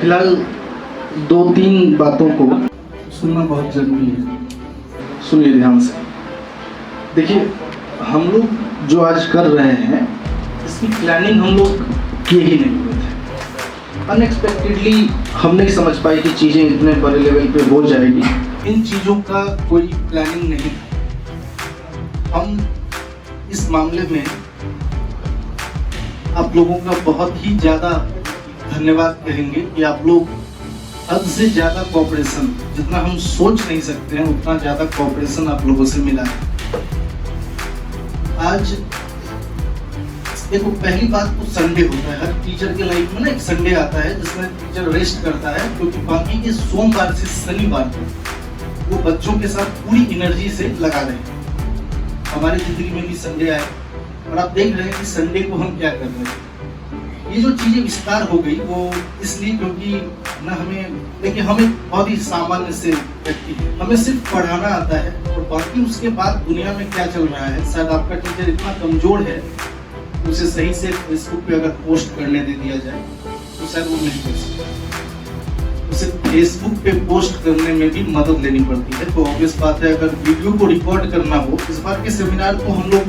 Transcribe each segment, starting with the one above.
फिलहाल 2-3 बातों को सुनना बहुत जरूरी है। सुनिए ध्यान से। देखिए, हम लोग जो आज कर रहे हैं इसकी प्लानिंग हम लोग किए ही नहीं हुए थे। अनएक्सपेक्टेडली हम नहीं समझ पाए कि चीज़ें इतने बड़े लेवल पे हो जाएगी। इन चीज़ों का कोई प्लानिंग नहीं था। हम इस मामले में आप लोगों का बहुत ही ज़्यादा धन्यवाद कहेंगे कि आप लोग हद से ज़्यादा कोऑपरेशन, जितना हम सोच नहीं सकते हैं उतना ज़्यादा कोऑपरेशन आप लोगों से मिला है। आज देखो, पहली बात तो संडे होता है। हर टीचर के लाइफ में ना एक संडे आता है जिसमें टीचर रेस्ट करता है, क्योंकि बाकी के सोमवार से शनिवार को वो बच्चों के साथ पूरी एनर्जी से लगा रहे हैं। हमारी जिंदगी में भी संडे आए और आप देख रहे हैं कि संडे को हम क्या कर रहे हैं। ये जो चीजें विस्तार हो गई वो इसलिए क्योंकि ना हमें, देखिए, हम एक बहुत ही सामान्य से व्यक्ति हैं, हमें सिर्फ पढ़ाना आता है और बाकी उसके बाद दुनिया में क्या चल रहा है, शायद आपका टीचर इतना कमजोर है उसे सही से फेसबुक पे अगर पोस्ट करने दे दिया जाए तो शायद वो नहीं कर सकता। उसे फेसबुक पे पोस्ट करने में भी मदद लेनी पड़ती है। तो ऑब्वियस बात है, अगर वीडियो को रिकॉर्ड करना हो, इस बार के सेमिनार को हम लोग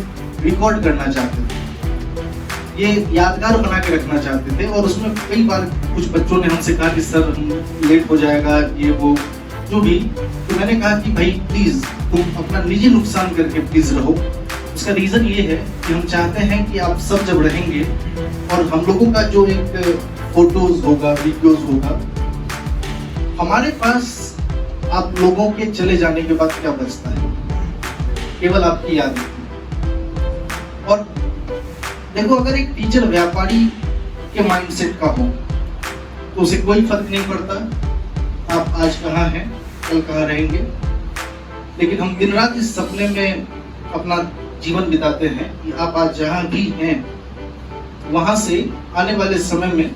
रिकॉर्ड करना चाहते थे, ये यादगार बना के रखना चाहते थे। और उसमें कई बार कुछ बच्चों ने हमसे कहा कि सर लेट हो जाएगा, ये वो जो भी। तो मैंने कहा कि भाई प्लीज तुम अपना निजी नुकसान करके प्लीज रहो। उसका रीजन ये है कि हम चाहते हैं कि आप सब जब रहेंगे और हम लोगों का जो एक फोटोज होगा, वीडियोज होगा, हमारे पास आप लोगों के चले जाने के बाद क्या बचता है? केवल आपकी यादें। और देखो, अगर एक टीचर व्यापारी के माइंडसेट का हो तो उसे कोई फर्क नहीं पड़ता आप आज कहाँ हैं, कल कहाँ रहेंगे। लेकिन हम दिन रात इस सपने में अपना जीवन बिताते हैं कि आप आज जहाँ भी हैं वहां से आने वाले समय में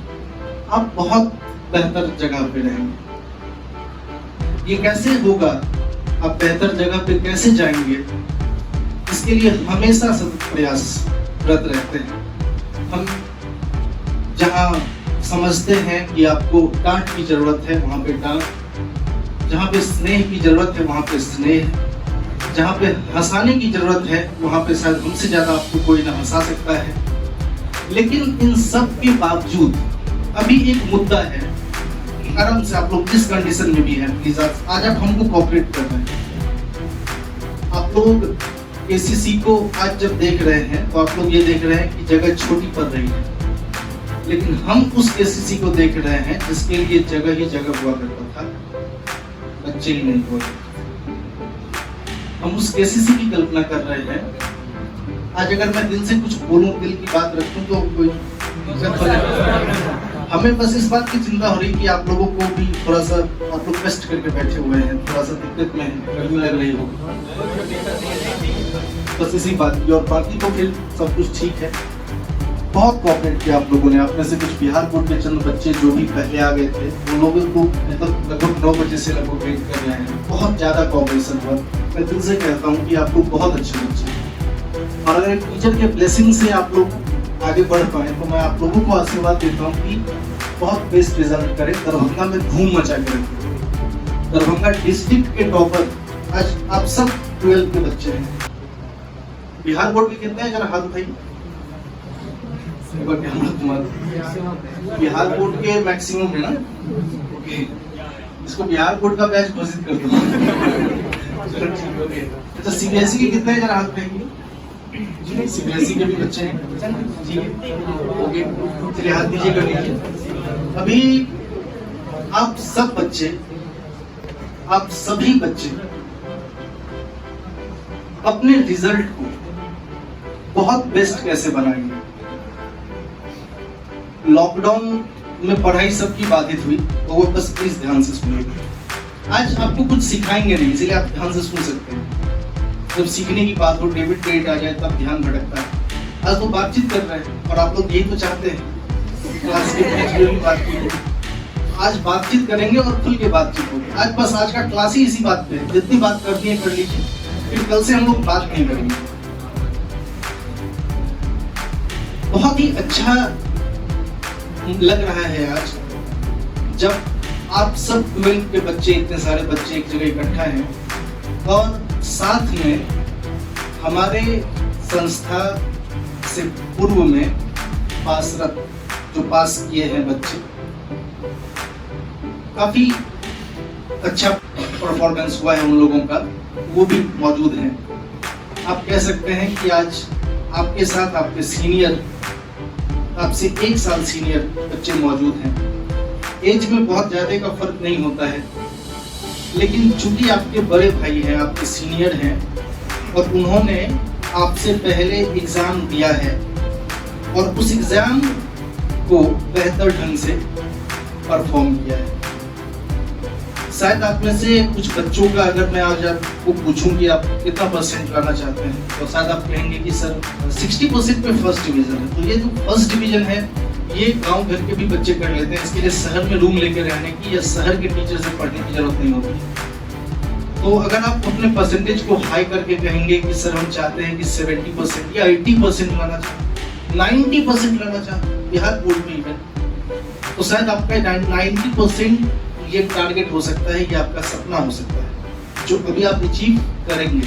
आप बहुत बेहतर जगह पे रहेंगे। ये कैसे होगा, आप बेहतर जगह पे कैसे जाएंगे, इसके लिए हमेशा सतत प्रयासरत रहते हैं। हम जहाँ समझते हैं कि आपको डांट की जरूरत है वहां पे डांट, जहाँ पे स्नेह की जरूरत है वहां पे स्नेह, जहाँ पे हंसाने की जरूरत है वहां पे शायद हमसे ज्यादा आपको कोई ना हंसा सकता है। लेकिन इन सब के बावजूद अभी एक मुद्दा है, आराम से आप लोग जिस कंडीशन में भी हैं प्लीज आज आप हमको कोऑपरेट कर रहे हैं। आप लोग एसीसी को आज जब देख रहे हैं तो आप लोग ये देख रहे हैं कि जगह छोटी पड़ रही है, लेकिन हम उस एसीसी को देख रहे हैं जिसके लिए जगह ही जगह हुआ करता था, बच्चे ही नहीं हुआ। हम उस केसीसी की कल्पना कर रहे हैं। आज अगर मैं दिल से कुछ बोलूं, दिल की बात रखूं तो कोई हमें बस इस बात की चिंता हो रही कि आप लोगों को भी थोड़ा सा, आप लोग कष्ट करके बैठे हुए हैं, थोड़ा सा दिक्कत में है, गर्मी लग रही हो, बस इसी बात की। और बाकी तो फिर सब कुछ ठीक है। बहुत कोऑपरेट किया आप लोगों ने। आप में से कुछ बिहार बोर्ड के चंद बच्चे जो भी पहले आ गए थे वो लोगों को मतलब लगभग 9 बजे से लगभग वेट कर रहे हैं। बहुत ज्यादा कोऑपरेशन हुआ। मैं दिल से कहता हूँ कि आप लोग बहुत अच्छे बच्चे हैं और अगर टीचर के ब्लेसिंग से आप लोग आगे बढ़ पाए तो मैं आप लोगों को आशीर्वाद देता हूँ कि बहुत बेस्ट रिजल्ट करें, दरभंगा में धूम मचा के रखें। दरभंगा डिस्ट्रिक्ट के टॉपर आज आप सब 12 के बच्चे हैं। बिहार बोर्ड के कितने हैं, जरा हाथ उठाइए। बिहार बोर्ड के मैक्सिमम है ना, ओके। इसको बिहार बोर्ड का बैच घोषित कर दो। अच्छा, सीबीएसई के कितने हैं, जरा हाथ उठाइए। सीबीएसई के भी बच्चे हैं जी, ओके, चलिए हाथ नीचे कर लीजिए। अभी आप सब बच्चे, आप सभी बच्चे अपने रिजल्ट को बहुत बेस्ट कैसे बनाएंगे। लॉकडाउन में पढ़ाई सबकी बाधित हुई, तो वो बस प्लीज ध्यान से सुनिएगा। आज आपको कुछ सिखाएंगे नहीं, इसलिए आप ध्यान से सुन सकते हैं। जब सीखने की बात हो, डेबिट क्रेडिट आ जाए तब ध्यान भटकता है। आज तो बातचीत कर रहे हैं और आप लोग यही तो चाहते हैं क्लास के बीच में बात की। आज बातचीत करेंगे और खुल के बातचीत होगी। आज बस आज का क्लास ही इसी बात पे, जितनी बात करनी है कर लीजिए, फिर कल से हम लोग बात नहीं करेंगे। बहुत ही अच्छा लग रहा है आज जब आप सब 12th के बच्चे, इतने सारे बच्चे एक जगह इकट्ठा हैं और साथ में हमारे संस्था से पूर्व में पासरत जो पास किए हैं बच्चे, काफी अच्छा परफॉर्मेंस हुआ है उन लोगों का, वो भी मौजूद हैं। आप कह सकते हैं कि आज आपके साथ आपके सीनियर, आपसे 1 साल सीनियर बच्चे मौजूद हैं। एज में बहुत ज्यादा का फर्क नहीं होता है, लेकिन चूंकि आपके बड़े भाई हैं, आपके सीनियर हैं और उन्होंने आपसे पहले एग्जाम दिया है और उस एग्जाम को बेहतर ढंग से परफॉर्म किया है। शायद आप में से कुछ बच्चों का अगर मैं आज आपको पूछूं कि आप कितना परसेंट लाना चाहते हैं, तो शायद आप कहेंगे कि सर 60% पे फर्स्ट डिवीजन है। तो ये जो फर्स्ट डिवीजन है ये गांव घर के भी बच्चे कर लेते हैं। इसके लिए शहर में रूम लेकर रहने की या शहर के टीचर से पढ़ने की जरूरत नहीं होती। तो अगर आप अपने परसेंटेज को हाई करके कहेंगे कि सर हम चाहते हैं कि 70% या 80% लाना चाहते, 90% लाना चाहते बिहार बोर्ड में इवन, तो शायद आपका 90% ये टारगेट हो सकता है, ये आपका सपना हो सकता है जो अभी आप अचीव करेंगे।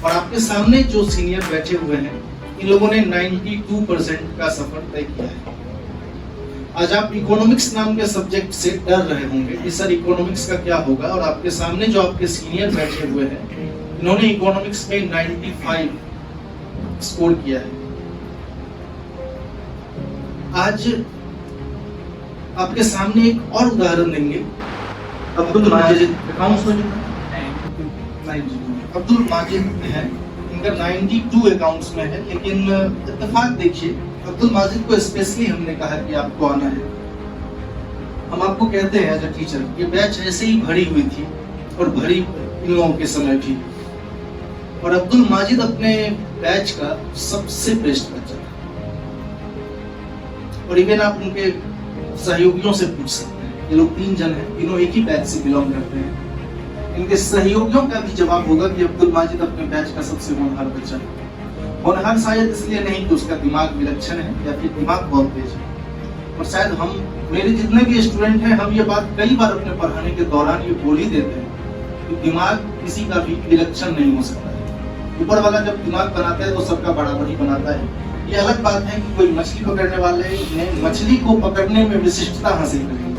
और आपके सामने जो सीनियर बैठे हुए हैं, इन लोगों ने 92% का सफर तय किया है। आज आप इकोनॉमिक्स नाम के सब्जेक्ट से डर रहे होंगे कि सर इकोनॉमिक्स का क्या होगा, और आपके सामने जो आपके सीनियर बैठे हुए हैं, इन्होंने इकोनॉमिक्स में 95 स्कोर किया है। आज आपके सामने एक और उदाहरण देंगे। अब्दुल माजिद अकाउंट्स में अब्दुल माजिद हैं, इनका 92 अकाउंट्स में है, लेकिन इत्तेफाक देखिए अब्दुल माजिद को स्पेशली हमने कहा कि आपको आना है। हम आपको कहते हैं एज अ टीचर, ये बैच ऐसे ही भरी हुई थी और भरी इन लोगों के समय भी, और अब्दुल माजिद अपने बैच का सबसे बेस्ट बच्चा था। और इवन आप उनके सहयोगियों से पूछ सकते हैं, ये लोग 3 जन हैं, तीनों एक ही बैच से बिलोंग करते हैं। इनके सहयोगियों का भी जवाब होगा कि अब्दुल माजिद अपने बैच का सबसे होनहार बच्चा है। होनहार शायद इसलिए नहीं कि उसका दिमाग विलक्षण है या फिर दिमाग बहुत तेज है, और शायद हम, मेरे जितने भी स्टूडेंट हैं, हम ये बात कई बार अपने पढ़ाने के दौरान ये बोल ही देते हैं कि दिमाग किसी का भी विलक्षण नहीं हो सकता है। ऊपर वाला जब दिमाग बनाता है तो सबका बराबर ही बनाता है। ये अलग बात है कि कोई मछली पकड़ने वाले ने मछली को पकड़ने में विशिष्टता हासिल करी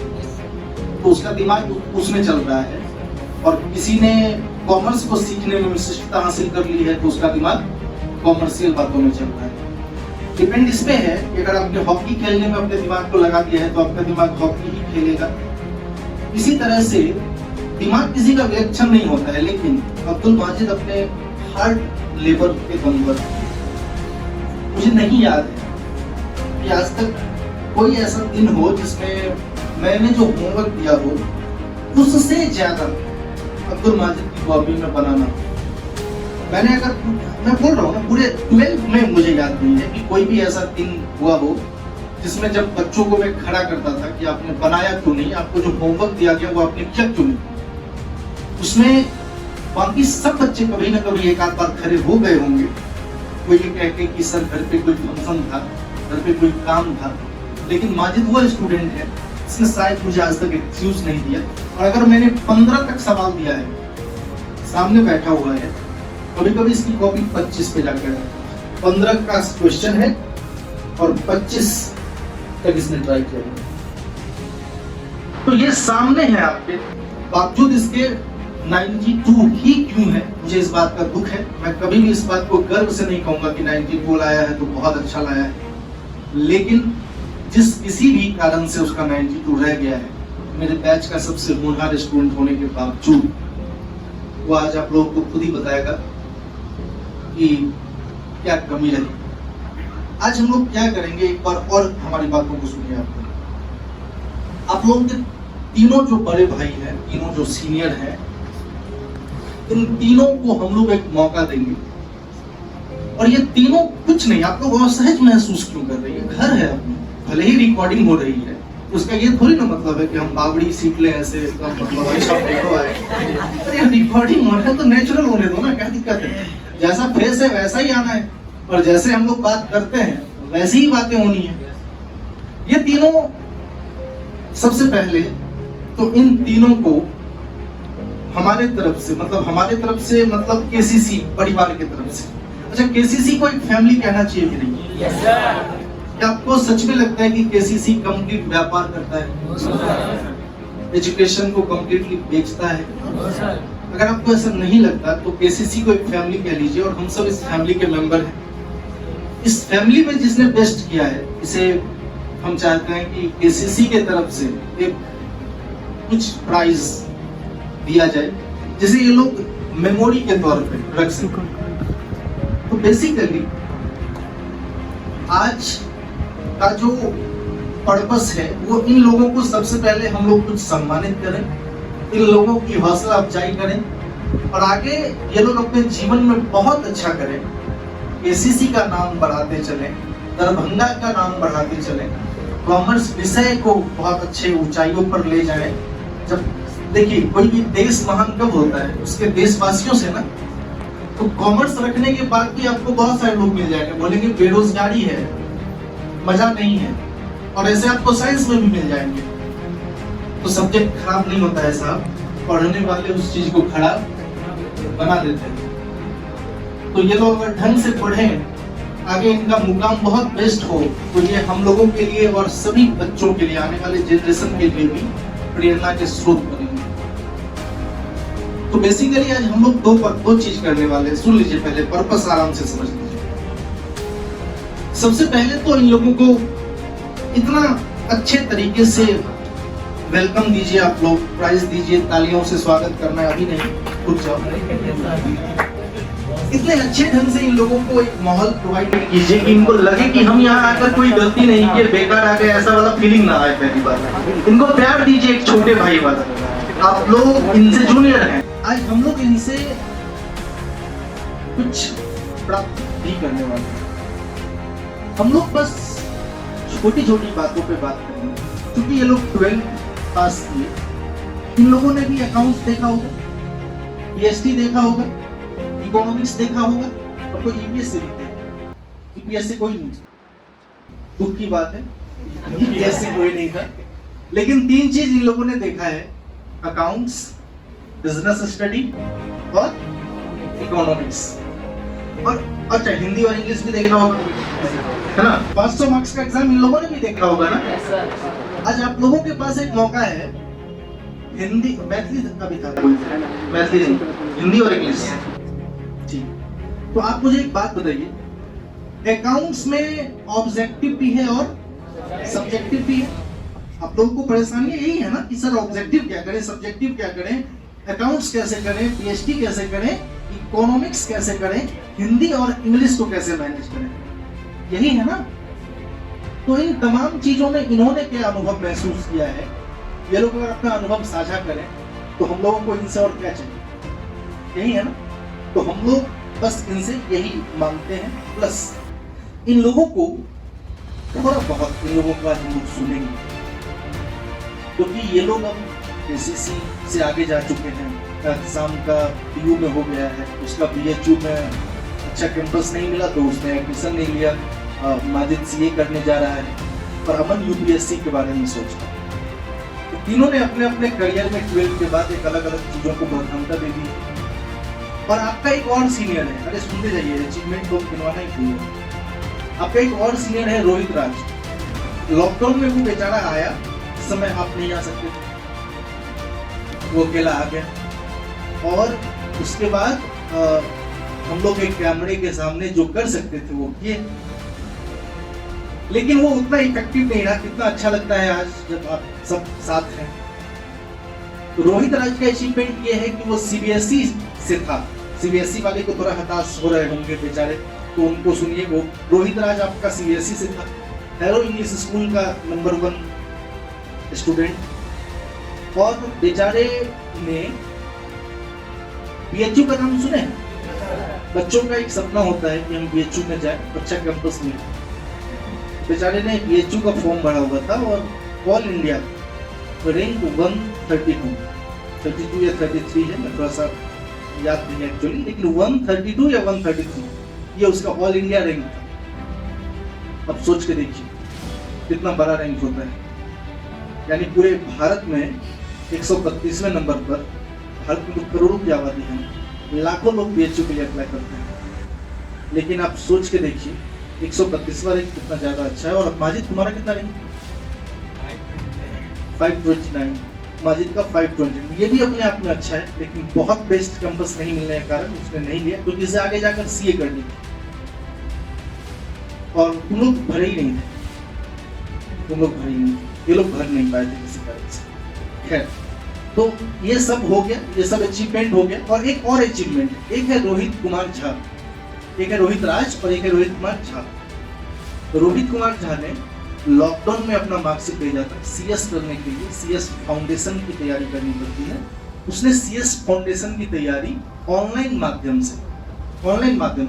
तो उसका दिमाग उसमें चल रहा है, और किसी ने कॉमर्स को सीखने में विशिष्टता हासिल कर ली है तो उसका दिमाग कॉमर्शियल बातों में चल रहा है। डिपेंड इस पे है कि अगर आपने हॉकी खेलने में अपने दिमाग को लगा दिया है तो आपका दिमाग हॉकी ही खेलेगा। इसी तरह से दिमाग किसी का विलक्षण नहीं होता है, लेकिन अब्दुल माजिद अपने हार्ड लेबर के दम पर, मुझे नहीं याद है कि आज तक कोई ऐसा दिन हो जिसमें मैंने जो होमवर्क दिया हो उससे ज्यादा अब्दुल माजिद की कॉपी में बनाना। मैंने, अगर मैं बोल रहा हूँ ना, पूरे 12th में मुझे याद नहीं है कि कोई भी ऐसा दिन हुआ हो जिसमें जब बच्चों को मैं खड़ा करता था कि आपने बनाया क्यों नहीं, आपको जो होमवर्क दिया गया वो आपने किया क्यों नहीं। उसमें बाकी सब बच्चे कभी ना कभी एक आध बार खड़े हो गए होंगे, कोई ये कह के कि सर घर पे कोई फंक्शन था, घर पे कोई काम था, लेकिन माजिद वो स्टूडेंट है जिसने शायद मुझे आज तक एक्सक्यूज नहीं दिया। और अगर मैंने 15 तक सवाल दिया है, सामने बैठा हुआ है, कभी कभी इसकी कॉपी 25 पे जाकर है, 15 का क्वेश्चन है और 25 तक इसने ट्राई किया है। तो ये सामने है आपके, बावजूद इसके 92 ही क्यों है, मुझे इस बात का दुख है। मैं कभी भी इस बात को गर्व से नहीं कहूंगा कि 92 लाया है तो बहुत अच्छा लाया है, लेकिन जिस किसी भी कारण से उसका 92 रह गया है, मेरे बैच का सबसे होनहार स्टूडेंट होने के बावजूद, वो आज आप लोगों को खुद ही बताएगा कि क्या कमी रही। आज हम लोग क्या करेंगे, एक बार और हमारी बातों को सुनिए। आप लोगों के तीनों जो बड़े भाई हैं, तीनों जो सीनियर हैं, इन तीनों को हम लोग एक मौका देंगे। और ये तीनों कुछ नहीं, आप लोग असहज महसूस क्यों कर रही है, घर है अपनी, भले ही रिकॉर्डिंग हो रही है, उसका ये थोड़ी ना मतलब है कि हम बावड़ी सीख ले ऐसे, इसका मतलब है रिकॉर्डिंग हो रहा है तो नेचुरल होने दो ना, क्या दिक्कत है। जैसा फेस है वैसा ही आना है, और जैसे हम लोग बात करते हैं वैसी ही बातें होनी है। ये तीनों सबसे पहले तो इन तीनों को हमारे तरफ से मतलब केसीसी परिवार की तरफ से। अच्छा, केसीसी को एक फैमिली कहना चाहिए कि नहीं? Yes sir. क्या आपको सच में लगता है कि केसीसी कंप्लीट व्यापार करता है? एजुकेशन को कंप्लीटली बेचता है? अगर आपको ऐसा नहीं लगता तो केसीसी को एक फैमिली कह लीजिए, और हम सब इस फैमिली के मेंबर हैं। इस फैमिली में जिसने बेस्ट किया है, इसे हम चाहते हैं कि केसीसी के तरफ से एक कुछ प्राइज दिया जाए, जिसे ये लोग मेमोरी के तौर पे रख सकें। तो बेसिकली आज का जो पर्पस है वो इन लोगों को सबसे पहले हम लोग कुछ सम्मानित करें, इन लोगों की हौसला अफजाई करें, और आगे ये लोग अपने जीवन में बहुत अच्छा करें। केसीसी का नाम बढ़ाते चलें, दरभंगा का नाम बढ़ाते चलें, कॉमर्स विषय को बहुत अच्छे ऊंचाइयों पर ले जाएं। जब देखिए कोई भी देश महान कब होता है? उसके देशवासियों से ना। तो कॉमर्स रखने के बाद भी आपको बहुत सारे लोग मिल जाएंगे, बोलेंगे बेरोजगारी है, मजा नहीं है, और ऐसे आपको साइंस में भी मिल जाएंगे। तो सब्जेक्ट खराब नहीं होता है साहब, पढ़ने वाले उस चीज को खराब बना देते हैं। तो ये लोग अगर ढंग से पढ़ें, आगे इनका मुकाम बहुत बेस्ट हो, तो ये हम लोगों के लिए और सभी बच्चों के लिए, आने वाले जनरेशन के लिए भी प्रेरणा के स्रोत बनेंगे। तो बेसिकली आज हम लोग दो चीज करने वाले हैं। सुन लीजिए, पहले पर्पस आराम से समझ लीजिए। सबसे पहले तो इन लोगों को इतना अच्छे तरीके से वेलकम दीजिए, आप लोग प्राइज दीजिए, तालियों से स्वागत करना है, अभी नहीं, रुक जाओ। इतने अच्छे ढंग से इन लोगों को एक माहौल प्रोवाइड कीजिए कि इनको लगे कि हम यहाँ आकर कोई गलती नहीं की, बेकार आ गए, ऐसा वाला फीलिंग ना आए। पहली बात, इनको प्यार दीजिए एक छोटे भाई वाला। आप लोग इनसे जूनियर हैं, आज हम लोग इनसे कुछ प्राप्त नहीं करने वाले हैं। हम लोग बस छोटी छोटी बातों पे बात करेंगे, क्योंकि ये लोग 12 पास किए। इन लोगों ने भी अकाउंट्स देखा होगा, पीएचडी देखा होगा, इकोनॉमिक्स देखा होगा, और कोई ईपीएस से भी देखा। ईपीएस से कोई नहीं, दुख की बात है, ईपीएस से कोई नहीं था। लेकिन 3 चीज इन लोगों ने देखा है: अकाउंट्स, बिजनेस स्टडी और इकोनॉमिक्स। और अच्छा, हिंदी और इंग्लिश भी देखना होगा, है ना? 500 मार्क्स का एग्जाम इन लोगों ने भी देखा होगा ना? आज आप लोगों के पास एक मौका है, हिंदी, मैथिली का भी था, मैथिली नहीं, हिंदी और इंग्लिश। ठीक, तो आप मुझे एक बात बताइए, अकाउंट्स में ऑब्जेक्टिव भी है और सब्जेक्टिव भी है। आप लोगों को परेशानी यही है ना कि सर ऑब्जेक्टिव क्या करें, सब्जेक्टिव क्या करें, अकाउंट्स कैसे करें, पीएचडी कैसे करें, इकोनॉमिक्स कैसे करें, हिंदी और इंग्लिश को कैसे मैनेज करें, यही है ना? तो इन तमाम चीजों में इन्होंने क्या अनुभव महसूस किया है, ये लोग अगर अपना अनुभव साझा करें तो हम लोगों को इनसे और क्या चाहिए, यही है ना? तो हम लोग बस इनसे यही मांगते हैं। प्लस इन लोगों को थोड़ा बहुत इन लोगों के बाद हम लोग सुनेंगे, क्योंकि ये लोग अब केसीसी से आगे जा चुके हैं। एग्जाम का पीयू में हो गया है, उसका बीएचयू में अच्छा कैंपस नहीं मिला तो उसने एडमिशन नहीं लिया, माजिद सीए करने जा रहा है, और अमन यूपीएससी के बारे में सोच रहा है। तो तीनों ने अपने अपने करियर में 12 के बाद एक अलग अलग चीजों को प्राथमिकता दे दी। और आपका एक और सीनियर है, अरे सुनते जाइए, अचीवमेंट को गिनवाना ही भूल गए। आपका एक और सीनियर है रोहित राज। लॉकडाउन में वो बेचारा आया, इस समय आप नहीं आ सकते, वो अकेला आ गया, और उसके बाद हम लोग एक कैमरे के सामने जो कर सकते थे वो किए, लेकिन वो उतना इफेक्टिव नहीं रहा। कितना अच्छा लगता है आज जब आप सब साथ हैं। तो रोहित राज का अचीवमेंट ये है कि वो सीबीएसई से था। सीबीएसई वाले को थोड़ा हताश हो रहे होंगे बेचारे, तो उनको सुनिए। वो रोहित राज आपका सीबीएसई से था, हैरो इंग्लिश स्कूल का नंबर 1 स्टूडेंट, और बेचारे ने बीएचयू का नाम सुने? बच्चों का एक सपना होता है कि हम बीएचयू में जाए, अच्छा कैंपस में। बेचारे ने बीएचयू का फॉर्म भरा हुआ था, और ऑल इंडिया रैंक 132 या 33 है, मैं थोड़ा सा याद नहीं एक्चुअली, लेकिन 132 या 133 ये उसका ऑल इंडिया रैंक था। अब सोच के देखिए कितना बड़ा रैंक होता है। यानी पूरे भारत में 132वें नंबर पर, भारत में तो करोड़ों की आबादी है, लाखों लोग बीएचयू के लिए अप्लाई करते हैं। लेकिन आप सोच के देखिए 132वां रैंक कितना ज़्यादा अच्छा है। और माजिद तुम्हारा कितना रैंक? 529। माजिद का 520, ये भी अपने आप में अच्छा है, लेकिन बहुत बेस्ट कैंपस नहीं मिलने के कारण उसने नहीं लिया, क्योंकि इसे आगे जाकर सीए करनी थी और तुम लोग भरे ही नहीं थे, तुम लोग भरे ही नहीं थे, ये लोग भर नहीं पाए थे किसी कारण से। खैर, तो ये सब हो गया, ये सब अचीवमेंट हो गया। और एक और अचीवमेंट, एक है रोहित कुमार झा, एक है रोहित राज और एक है रोहित कुमार झा। रोहित कुमार झा ने लॉकडाउन में अपना मार्कशीट भेजा था सीएस करने के लिए। सीएस फाउंडेशन की तैयारी करनी पड़ती है, उसने सीएस फाउंडेशन की तैयारी ऑनलाइन माध्यम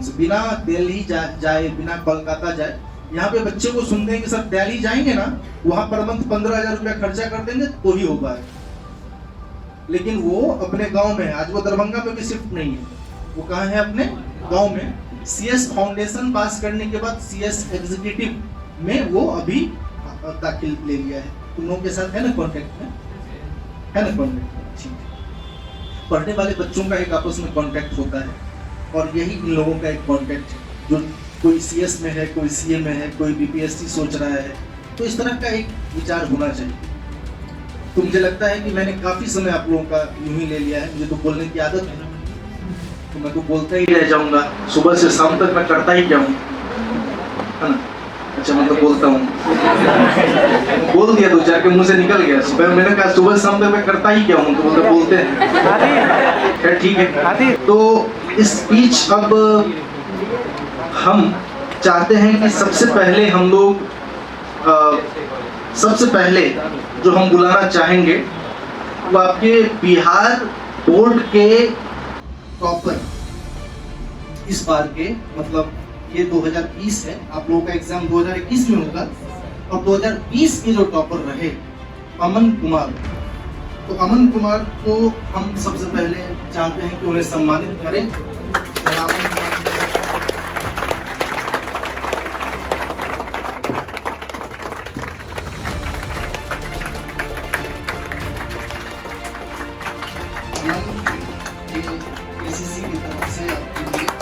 से, बिना दिल्ली जाए, बिना कोलकाता जाए। यहाँ पे बच्चे को सुनते हैं कि सर दिल्ली जाएंगे ना, वहां पर मंथ 15,000 रुपया खर्चा कर देंगे तो ही हो पाए। लेकिन वो अपने गांव में, आज वो दरभंगा में भी शिफ्ट नहीं है, वो कहाँ है? अपने गांव में। सीएस फाउंडेशन पास करने के बाद सीएस एग्जीक्यूटिव में वो अभी दाखिल ले लिया है। तुम लोगों के साथ है ना कांटेक्ट में? है ना कांटेक्ट? ठीक है। पढ़ने वाले बच्चों का एक आपस में कांटेक्ट होता है, और यही इन लोगों का एक कांटेक्ट है, जो कोई सीएस में है, कोई सीए में है, कोई बीपीएससी सोच रहा है। तो इस तरह का एक विचार होना चाहिए। तो मुझे लगता है कि मैंने काफी समय आप लोगों का यूं ही ले लिया है, मुझे तो बोलने की आदत है, तो मैं तो बोलता ही रह जाऊंगा, सुबह से शाम तक मैं करता ही क्या हूँ, है ना? अच्छा, मैं तो बोलता हूँ, बोल दिया, 2-4 के मुंह से निकल गया। सुबह मैंने कहा सुबह शाम तक मैं करता ही क्या हूँ, तो बोलते हैं। खैर ठीक है। तो इस स्पीच अब हम चाहते हैं कि सबसे पहले हम लोग सबसे पहले जो हम बुलाना चाहेंगे वो आपके बिहार बोर्ड के टॉपर, इस बार के, मतलब ये 2020 है, आप लोगों का एग्जाम 2021 में होगा, और 2020 के जो टॉपर रहे अमन कुमार, तो अमन कुमार को हम सबसे पहले चाहते हैं कि उन्हें सम्मानित करें। ACC की तरफ से आपके लिए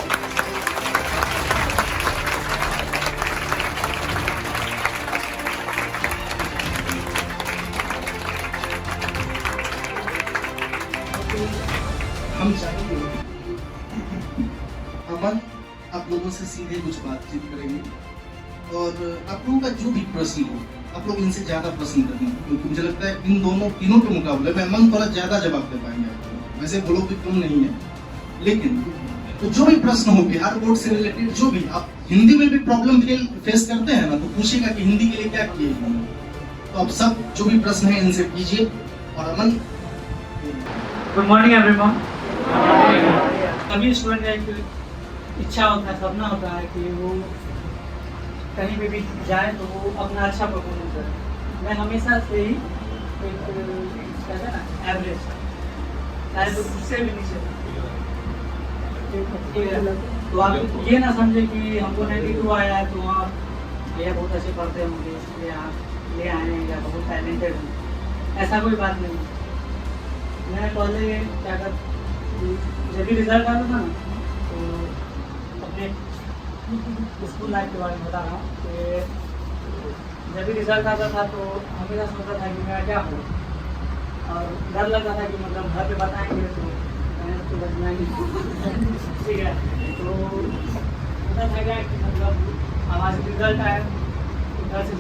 हम चाहेंगे अमन आप लोगों से सीधे कुछ बातचीत करेंगे, और आप लोगों का जो भी प्रश्न हो आप लोग इनसे ज्यादा प्रश्न करेंगे, क्योंकि मुझे लगता है इन तीनों के मुकाबले में अमन थोड़ा ज्यादा जवाब दे पाएंगे आपको। वैसे बोलो कि कम नहीं है, लेकिन तो जो भी प्रश्न हो बिहार बोर्ड से रिलेटेड, जो भी आप हिंदी में भी प्रॉब्लम फेस करते हैं ना, तो पूछिएगा कि हिंदी के लिए क्या किए हैं। तो आप सब जो भी प्रश्न है इनसे कीजिए। और अमन, गुड मॉर्निंग एवरीवन। सभी स्टूडेंट का एक इच्छा होता है, सपना होता है कि वो कहीं पे भी जाए तो वो अपना अच्छा परफॉर्मेंस करे। मैं हमेशा से ही कहते हैं ना एवरेज, शायद उससे भी नीचे। तो आप ये ना समझे कि हमको 92 आया है तो आप ये बहुत अच्छे पढ़ते होंगे इसलिए आप ले आए हैं या बहुत टैलेंटेड हैं, ऐसा कोई बात नहीं। मैं पहले क्या कर, जब भी रिजल्ट आता था ना, तो अपने स्कूल लाइफ के बारे में बता रहा हूँ कि जब भी रिजल्ट आता था तो हमेशा सोचता था कि मैं क्या हूँ, और डर लगता था कि मतलब घर पे बताएंगे तो बचना ही ठीक है। तो पता था क्या कि मतलब हमारा रिजल्ट आया तो घर से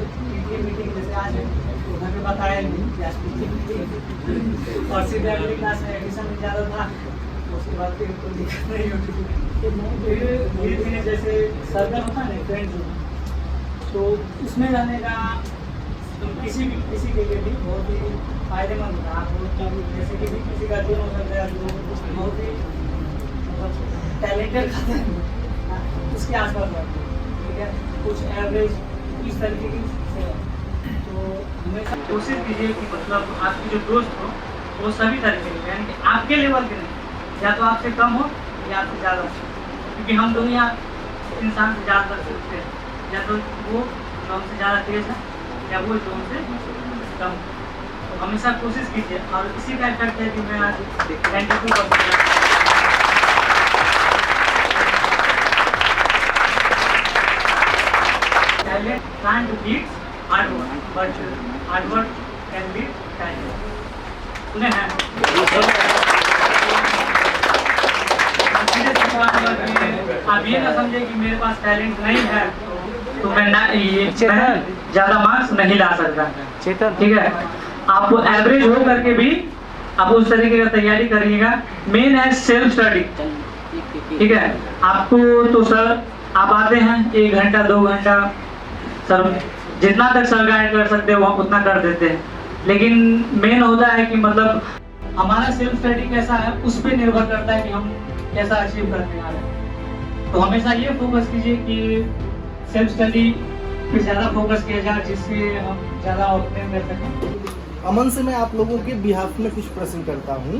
मीटिंग जैसे आज है तो घर पे बताया नहीं कि आज मीटिंग, और सीधे अगली क्लास में एडमिशन मिल जाता था, उसके बाद फिर कोई दिक्कत नहीं होती थी। धीरे धीरे जैसे सर्कल होता है ना फ्रेंड ग्रुप, तो उसमें रहने का किसी के लिए भी बहुत ही फायदेमंद होता है। आप जैसे कि किसी का दिन हो सकता है जो बहुत ही मतलब टैलेंटेड खाते हैं उसके आसपास रहते हैं, ठीक है, कुछ एवरेज इस तरीके की से। तो हमेशा कोशिश कीजिए कि मतलब आपके जो दोस्त हो वो सभी तरीके के, यानी कि आपके लेवल के नहीं, या तो आपसे कम हो या आपसे ज़्यादा, क्योंकि हम दुनिया इंसान से ज़्यादा सीखते हैं, या तो वो जो हमसे ज़्यादा तेज है या वो जो हमसे कम। हमेशा कोशिश कीजिए, और इसी का इफेक्ट है कि मैं आज 92%। Talent can't beat hard work, but hard work can beat talent. सुने हैं? आप ये ना समझे कि मेरे पास टैलेंट नहीं है तो मैं ज़्यादा मार्क्स नहीं ला सकता। चेतन, ठीक है, आप एवरेज हो करके भी आप उस तरीके का तैयारी करिएगा। मेन है सेल्फ स्टडी, ठीक है। आपको तो सर आप आते हैं 1 घंटा 2 घंटा, सर जितना तक सर गाइड कर सकते हैं वो उतना कर देते हैं, लेकिन मेन होता है कि मतलब हमारा सेल्फ स्टडी कैसा है उस पर निर्भर करता है कि हम कैसा अचीव करने आ रहे हैं। तो हमेशा ये फोकस कीजिए कि सेल्फ स्टडी पे ज़्यादा फोकस किया जाए, जिससे हम ज़्यादा ऑप्टिमिज्म कर सकें। अमन से मैं आप लोगों के बिहाफ में कुछ प्रश्न करता हूँ,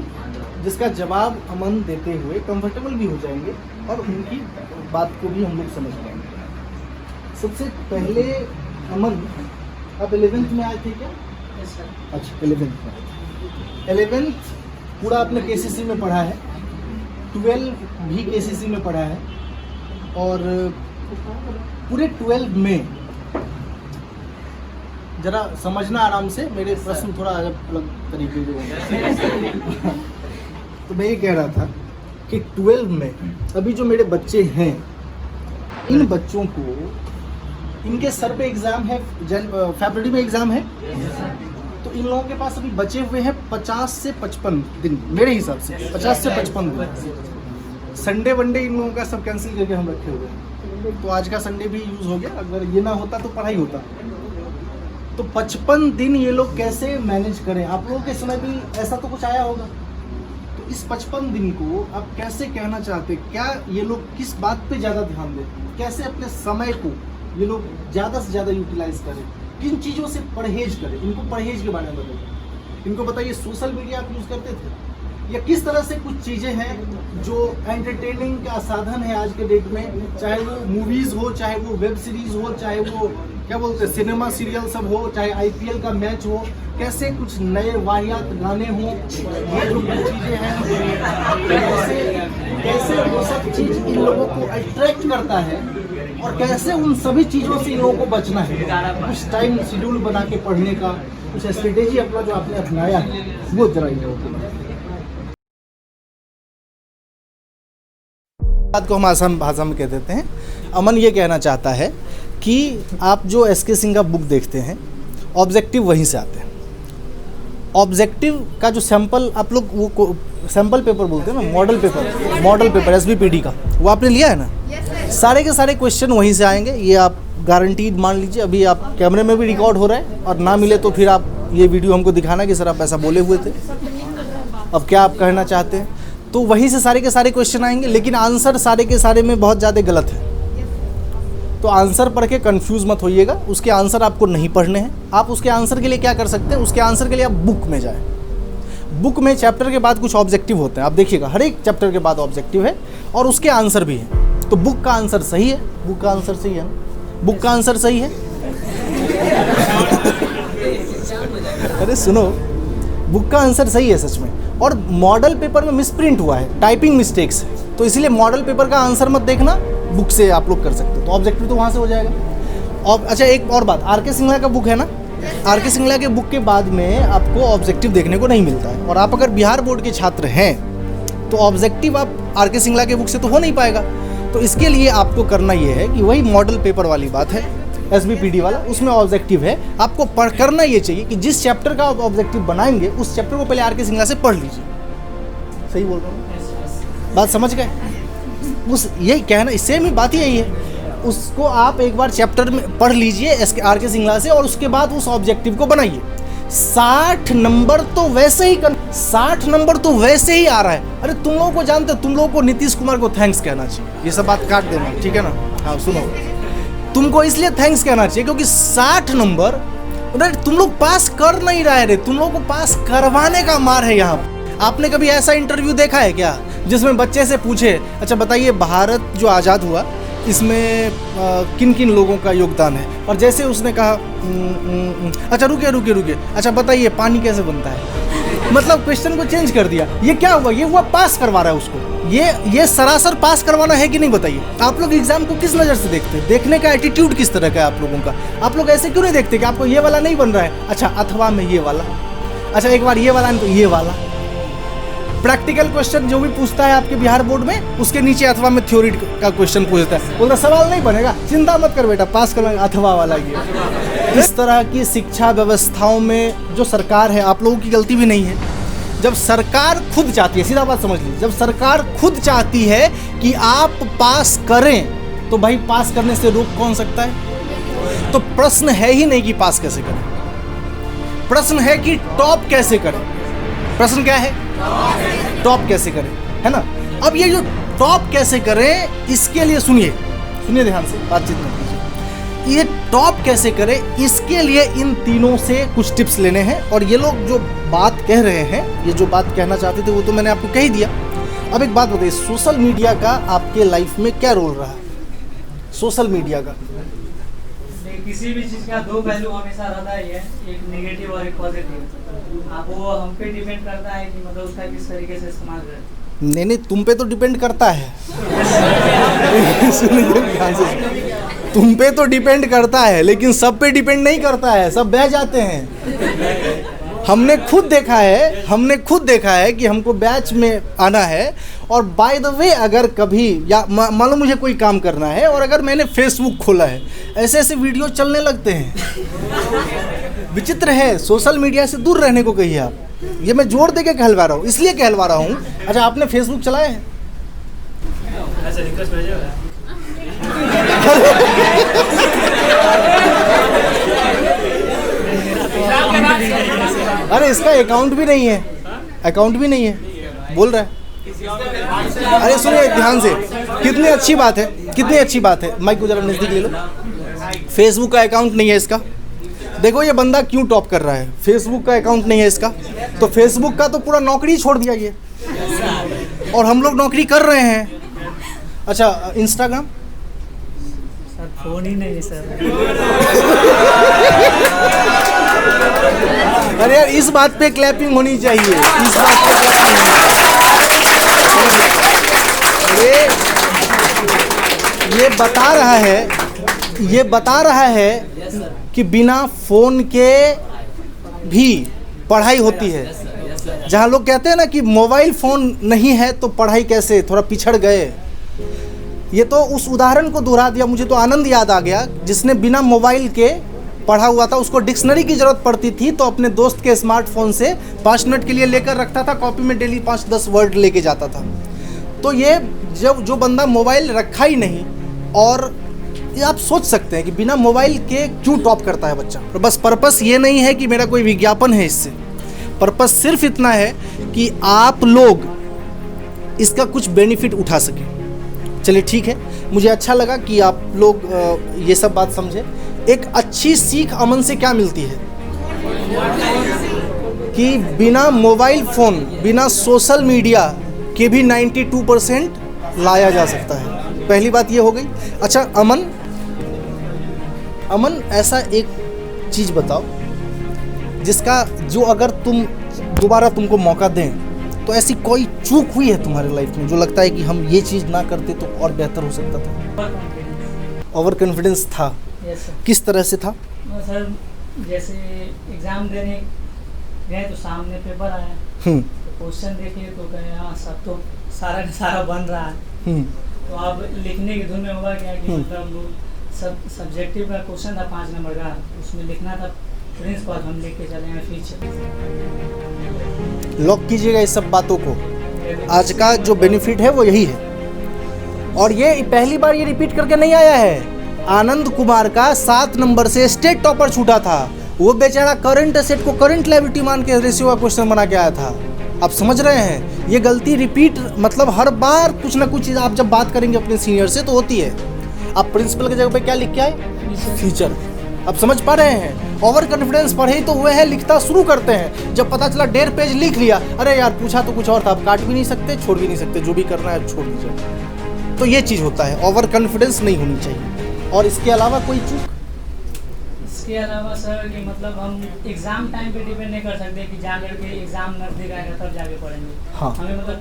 जिसका जवाब अमन देते हुए कंफर्टेबल भी हो जाएंगे और उनकी बात को भी हम लोग समझ पाएंगे। सबसे पहले अमन, आप 11th में आए थे क्या? अच्छा, 11th में। 11th पूरा आपने केसीसी में पढ़ा है, 12 भी केसीसी में पढ़ा है, और पूरे 12 में जरा समझना आराम से, मेरे प्रश्न थोड़ा अलग अलग तरीके के होंगे। तो मैं ये कह रहा था कि 12 में अभी जो मेरे बच्चे हैं, इन बच्चों को इनके सर पे एग्ज़ाम है, फरवरी में एग्ज़ाम है, तो इन लोगों के पास अभी बचे हुए हैं 50 से 55 दिन, मेरे हिसाब से 50 से 55 दिन। संडे वनडे इन लोगों का सब कैंसिल करके हम रखे हुए हैं, तो आज का संडे भी यूज़ हो गया। अगर ये ना होता तो पढ़ाई होता। तो 55 दिन ये लोग कैसे मैनेज करें? आप लोगों के समय भी ऐसा तो कुछ आया होगा। तो इस 55 दिन को आप कैसे कहना चाहते, क्या ये लोग किस बात पे ज़्यादा ध्यान दें, कैसे अपने समय को ये लोग ज़्यादा से ज़्यादा यूटिलाइज करें, किन चीज़ों से परहेज करें? इनको परहेज के बारे में बताइए। इनको बताइए सोशल मीडिया आप यूज़ करते थे, या किस तरह से कुछ चीज़ें हैं जो एंटरटेनिंग का साधन है आज के डेट में, चाहे वो मूवीज़ हो, चाहे वो वेब सीरीज़ हो, चाहे वो क्या बोलते हैं सिनेमा सीरियल सब हो, चाहे IPL का मैच हो, कैसे कुछ नए वाहियात गाने हों, ये जो चीज़ें हैं, कैसे वो सब चीज़ इन लोगों को अट्रैक्ट करता है, और कैसे उन सभी चीज़ों से इन लोगों को बचना है। कुछ टाइम शेड्यूल बना के पढ़ने का, कुछ स्ट्रेटेजी अपना जो आपने अपनाया है, वो जरा इन लोगों को बात को हम आसान भाषा में कह देते हैं। अमन ये कहना चाहता है कि आप जो SK सिंह का बुक देखते हैं, ऑब्जेक्टिव वहीं से आते हैं। ऑब्जेक्टिव का जो सैंपल आप लोग वो सैंपल पेपर बोलते हैं ना, मॉडल पेपर SBPD का, वो आपने लिया है ना? सारे के सारे क्वेश्चन वहीं से आएंगे, ये आप गारंटीड मान लीजिए। अभी आप कैमरे में भी रिकॉर्ड हो रहा है, और ना मिले तो फिर आप ये वीडियो हमको दिखाना कि सर आप ऐसा बोले हुए थे, अब क्या आप कहना चाहते हैं। तो वहीं से सारे के सारे क्वेश्चन आएंगे, लेकिन आंसर सारे के सारे में बहुत ज़्यादा गलत है। तो आंसर पढ़ के कंफ्यूज मत होइएगा, उसके आंसर आपको नहीं पढ़ने हैं। आप उसके आंसर के लिए क्या कर सकते हैं, उसके आंसर के लिए आप बुक में जाएं। बुक में चैप्टर के बाद कुछ ऑब्जेक्टिव होते हैं, आप देखिएगा हर एक चैप्टर के बाद ऑब्जेक्टिव है और उसके आंसर भी हैं। तो बुक का आंसर सही है, बुक का आंसर सही है ना, बुक का आंसर सही है। अरे सुनो, बुक का आंसर सही है सच में, और मॉडल पेपर में मिसप्रिंट हुआ है, टाइपिंग मिस्टेक्स है, तो इसीलिए मॉडल पेपर का आंसर मत देखना, बुक से आप लोग कर सकते हो, तो ऑब्जेक्टिव तो वहाँ से हो जाएगा। और अच्छा एक और बात, RK सिंगला का बुक है ना, RK सिंगला के बुक के बाद में आपको ऑब्जेक्टिव देखने को नहीं मिलता है, और आप अगर बिहार बोर्ड के छात्र हैं तो ऑब्जेक्टिव आप RK सिंगला के बुक से तो हो नहीं पाएगा। तो इसके लिए आपको करना ये है कि वही मॉडल पेपर वाली बात है, SBPD वाला, उसमें ऑब्जेक्टिव है, आपको करना ये चाहिए कि जिस चैप्टर का आप ऑब्जेक्टिव बनाएंगे उस चैप्टर को पहले RK सिंगला से पढ़ लीजिए। सही बोल रहा हूँ, बात समझ गए? उस यही कहना, सेम ही बात यही है, उसको आप एक बार चैप्टर में पढ़ लीजिए RK सिंगला से, और उसके बाद उस ऑब्जेक्टिव को बनाइए। 60 नंबर तो वैसे ही 60 नंबर तो वैसे ही आ रहा है। अरे तुम लोगों को जानते हो, तुम लोगों को नीतीश कुमार को थैंक्स कहना चाहिए, ये सब बात काट देना, ठीक है ना? हाँ सुनो, तुमको इसलिए थैंक्स कहना चाहिए क्योंकि 60 नंबर तुम लोग पास कर नहीं रहे रे, तुम लोगों को पास करवाने का मार है यहाँ। आपने कभी ऐसा इंटरव्यू देखा है क्या जिसमें बच्चे से पूछे, अच्छा बताइए भारत जो आज़ाद हुआ इसमें किन किन लोगों का योगदान है। और जैसे उसने कहा अच्छा रुकिए, अच्छा बताइए पानी कैसे बनता है, मतलब क्वेश्चन को चेंज कर दिया। ये क्या हुआ, ये हुआ पास करवा रहा है उसको। ये सरासर पास करवाना है कि नहीं बताइए। आप लोग एग्जाम को किस नज़र से देखते हैं, देखने का एटीट्यूड किस तरह का है आप लोगों का। आप लोग ऐसे क्यों नहीं देखते कि आपको ये वाला नहीं बन रहा है, अच्छा अथवा में ये वाला, अच्छा एक बार ये वाला नहीं तो ये वाला। प्रैक्टिकल क्वेश्चन जो भी पूछता है आपके बिहार बोर्ड में, उसके नीचे अथवा में थ्योरी का क्वेश्चन पूछता है, बोलता सवाल नहीं बनेगा, चिंता मत कर बेटा पास कर अथवा वाला ये। इस तरह की शिक्षा व्यवस्थाओं में जो सरकार है, आप लोगों की गलती भी नहीं है। जब सरकार खुद चाहती है, सीधा बात समझ लीजिए, जब सरकार खुद चाहती है कि आप पास करें तो भाई पास करने से रोक कौन सकता है। तो प्रश्न है ही नहीं कि पास कैसे करें, प्रश्न है कि टॉप कैसे करें। प्रश्न क्या है, टॉप कैसे करें, है ना। अब ये जो टॉप कैसे करें, इसके लिए सुनिए ध्यान से, बातचीत में कीजिए। ये टॉप कैसे करें, इसके लिए इन तीनों से कुछ टिप्स लेने हैं। और ये लोग जो बात कह रहे हैं, ये जो बात कहना चाहते थे वो तो मैंने आपको कह ही दिया। अब एक बात बताइए, सोशल मीडिया का आपके लाइफ में क्या रोल रहा है, सोशल मीडिया का। किसी भी चीज़ का दो पहलू हमेशा रहता ही है, एक नेगेटिव और एक पॉजिटिव। अब वो हम पे डिपेंड करता है कि मतलब उसका किस तरीके से इस्तेमाल करें। नहीं तुम पे तो डिपेंड करता है सुनिए ध्यान से, तुम पे तो डिपेंड करता है लेकिन सब पे डिपेंड नहीं करता है, सब बह जाते हैं। हमने खुद देखा है कि हमको बैच में आना है, और बाय द वे अगर कभी या मान लो मुझे कोई काम करना है और अगर मैंने फेसबुक खोला है, ऐसे ऐसे वीडियो चलने लगते हैं। विचित्र है, सोशल मीडिया से दूर रहने को कहिए आप। ये मैं जोर दे के कहलवा रहा हूँ, इसलिए कहलवा रहा हूँ। अच्छा आपने फेसबुक चलाया है? अरे इसका अकाउंट भी नहीं है, बोल रहा है। अरे सुनिए ध्यान से, कितनी अच्छी बात है, माइक को जरा नजदीक ले लो। फेसबुक का अकाउंट नहीं है इसका। देखो ये बंदा क्यों टॉप कर रहा है, फेसबुक का अकाउंट नहीं है इसका, तो फेसबुक का तो पूरा नौकरी छोड़ दिया ये, और हम लोग नौकरी कर रहे हैं। अच्छा इंस्टाग्राम, सर फोन ही नहीं है सर। अरे यार इस बात पे क्लैपिंग होनी चाहिए, इस बात पे ये बता रहा है कि बिना फोन के भी पढ़ाई होती है। जहाँ लोग कहते हैं ना कि मोबाइल फ़ोन नहीं है तो पढ़ाई कैसे, थोड़ा पिछड़ गए। ये तो उस उदाहरण को दोहरा दिया। मुझे तो आनंद याद आ गया, जिसने बिना मोबाइल के पढ़ा हुआ था, उसको डिक्शनरी की ज़रूरत पड़ती थी तो अपने दोस्त के स्मार्टफोन से 5 मिनट के लिए लेकर रखता था, कॉपी में डेली 5-10 वर्ड लेके जाता था। तो ये जब जो बंदा मोबाइल रखा ही नहीं, और ये आप सोच सकते हैं कि बिना मोबाइल के क्यों टॉप करता है बच्चा। तो बस पर्पस ये नहीं है कि मेरा कोई विज्ञापन है इससे, पर्पस सिर्फ इतना है कि आप लोग इसका कुछ बेनिफिट उठा सकें। चलिए ठीक है, मुझे अच्छा लगा कि आप लोग ये सब बात समझे। एक अच्छी सीख अमन से क्या मिलती है कि बिना मोबाइल फ़ोन, बिना सोशल मीडिया के भी 92% लाया जा सकता है। पहली बात ये हो गई। अच्छा अमन ऐसा एक चीज़ बताओ जिसका जो अगर तुम दोबारा तुमको मौका दें तो ऐसी कोई चूक हुई है तुम्हारे लाइफ में जो लगता है कि हम ये चीज़ ना करते तो और बेहतर हो सकता था? ओवर कॉन्फिडेंस था। Yes sir. किस तरह से था? सर जैसे एग्ज़ाम देने गए तो सामने पेपर आया, तो क्वेश्चन देखे तो कहे हाँ सब तो सारा का सारा बन रहा है। तो अब लिखने की धुन में हुआ क्या कि मतलब सब्जेक्टिव का क्वेश्चन था 5 नंबर का, उसमें लिखना था प्रिंसिपल, हम लिख के चले हैं फीचर। लॉक कीजिएगा इस सब बातों को। आज का जो बेनिफिट है वो यही है, और ये पहली बार ये रिपीट करके नहीं आया है। आनंद कुमार का 7 नंबर से स्टेट टॉपर छूटा था, वो बेचारा करंट एसेट को करंट लायबिलिटी मान के रेशियो का क्वेश्चन बना के आया था। आप समझ रहे हैं, ये गलती रिपीट मतलब हर बार कुछ ना कुछ चीज़ आप जब बात करेंगे अपने सीनियर से तो होती है। आप प्रिंसिपल की जगह पे क्या लिख के आए? फीचर। आप समझ पा रहे हैं? ओवर कॉन्फिडेंस पढ़े तो हुए हैं, लिखता शुरू करते हैं, जब पता चला 1.5 पेज लिख लिया, अरे यार पूछा तो कुछ और था, आप काट भी नहीं सकते, छोड़ भी नहीं सकते, जो भी करना है छोड़ दीजिए। तो ये चीज़ होता है, ओवर कॉन्फिडेंस नहीं होनी चाहिए। और इसके अलावा कोई चूक? इसके अलावा सर कि मतलब हम एग्ज़ाम टाइम पे डिपेंड नहीं कर सकते कि जा करके एग्ज़ाम नज़दीक आएगा तब जाके पढ़ेंगे। हाँ। हमें मतलब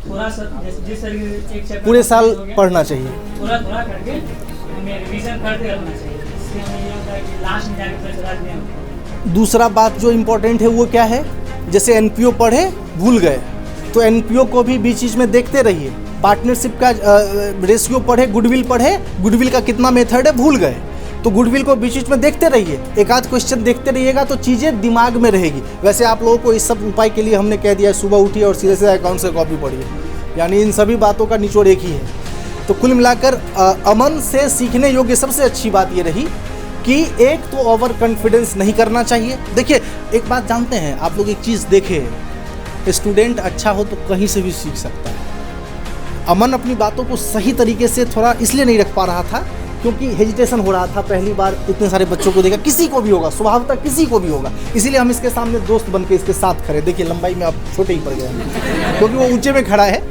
थोड़ा सा जिस तरीके से एक चैप्टर पूरे साल पढ़ना चाहिए, थोड़ा थोड़ा करके हमें रिवीजन करते रहना चाहिए। इससे हमें ये होता है कि लास्ट में जाके प्रेशराइज नहीं होता। दूसरा बात जो इम्पोर्टेंट है वो क्या है, जैसे एनपीओ पढ़े भूल गए तो एनपीओ को भी बीच बीच में देखते रहिए। पार्टनरशिप का रेशियो पढ़े, गुडविल पढ़े, गुडविल का कितना मेथड है भूल गए तो गुडविल को बीच बीच में देखते रहिए, एक आध क्वेश्चन देखते रहिएगा तो चीज़ें दिमाग में रहेगी। वैसे आप लोगों को इस सब उपाय के लिए हमने कह दिया है, सुबह उठिए और सीधे से अकाउंट से कॉपी पढ़िए, यानी इन सभी बातों का निचोड़ एक ही है। तो कुल मिलाकर अमन से सीखने योग्य सबसे अच्छी बात ये रही कि एक तो ओवर कॉन्फिडेंस नहीं करना चाहिए। देखिए एक बात जानते हैं आप लोग, एक चीज़ देखें, स्टूडेंट अच्छा हो तो कहीं से भी सीख सकता है। अमन अपनी बातों को सही तरीके से थोड़ा इसलिए नहीं रख पा रहा था क्योंकि हेजिटेशन हो रहा था, पहली बार इतने सारे बच्चों को देखा, किसी को भी होगा, स्वभावतः किसी को भी होगा, इसीलिए हम इसके सामने दोस्त बन के इसके साथ खड़े। देखिए लंबाई में आप छोटे ही पड़ गए क्योंकि वो ऊंचे में खड़ा है।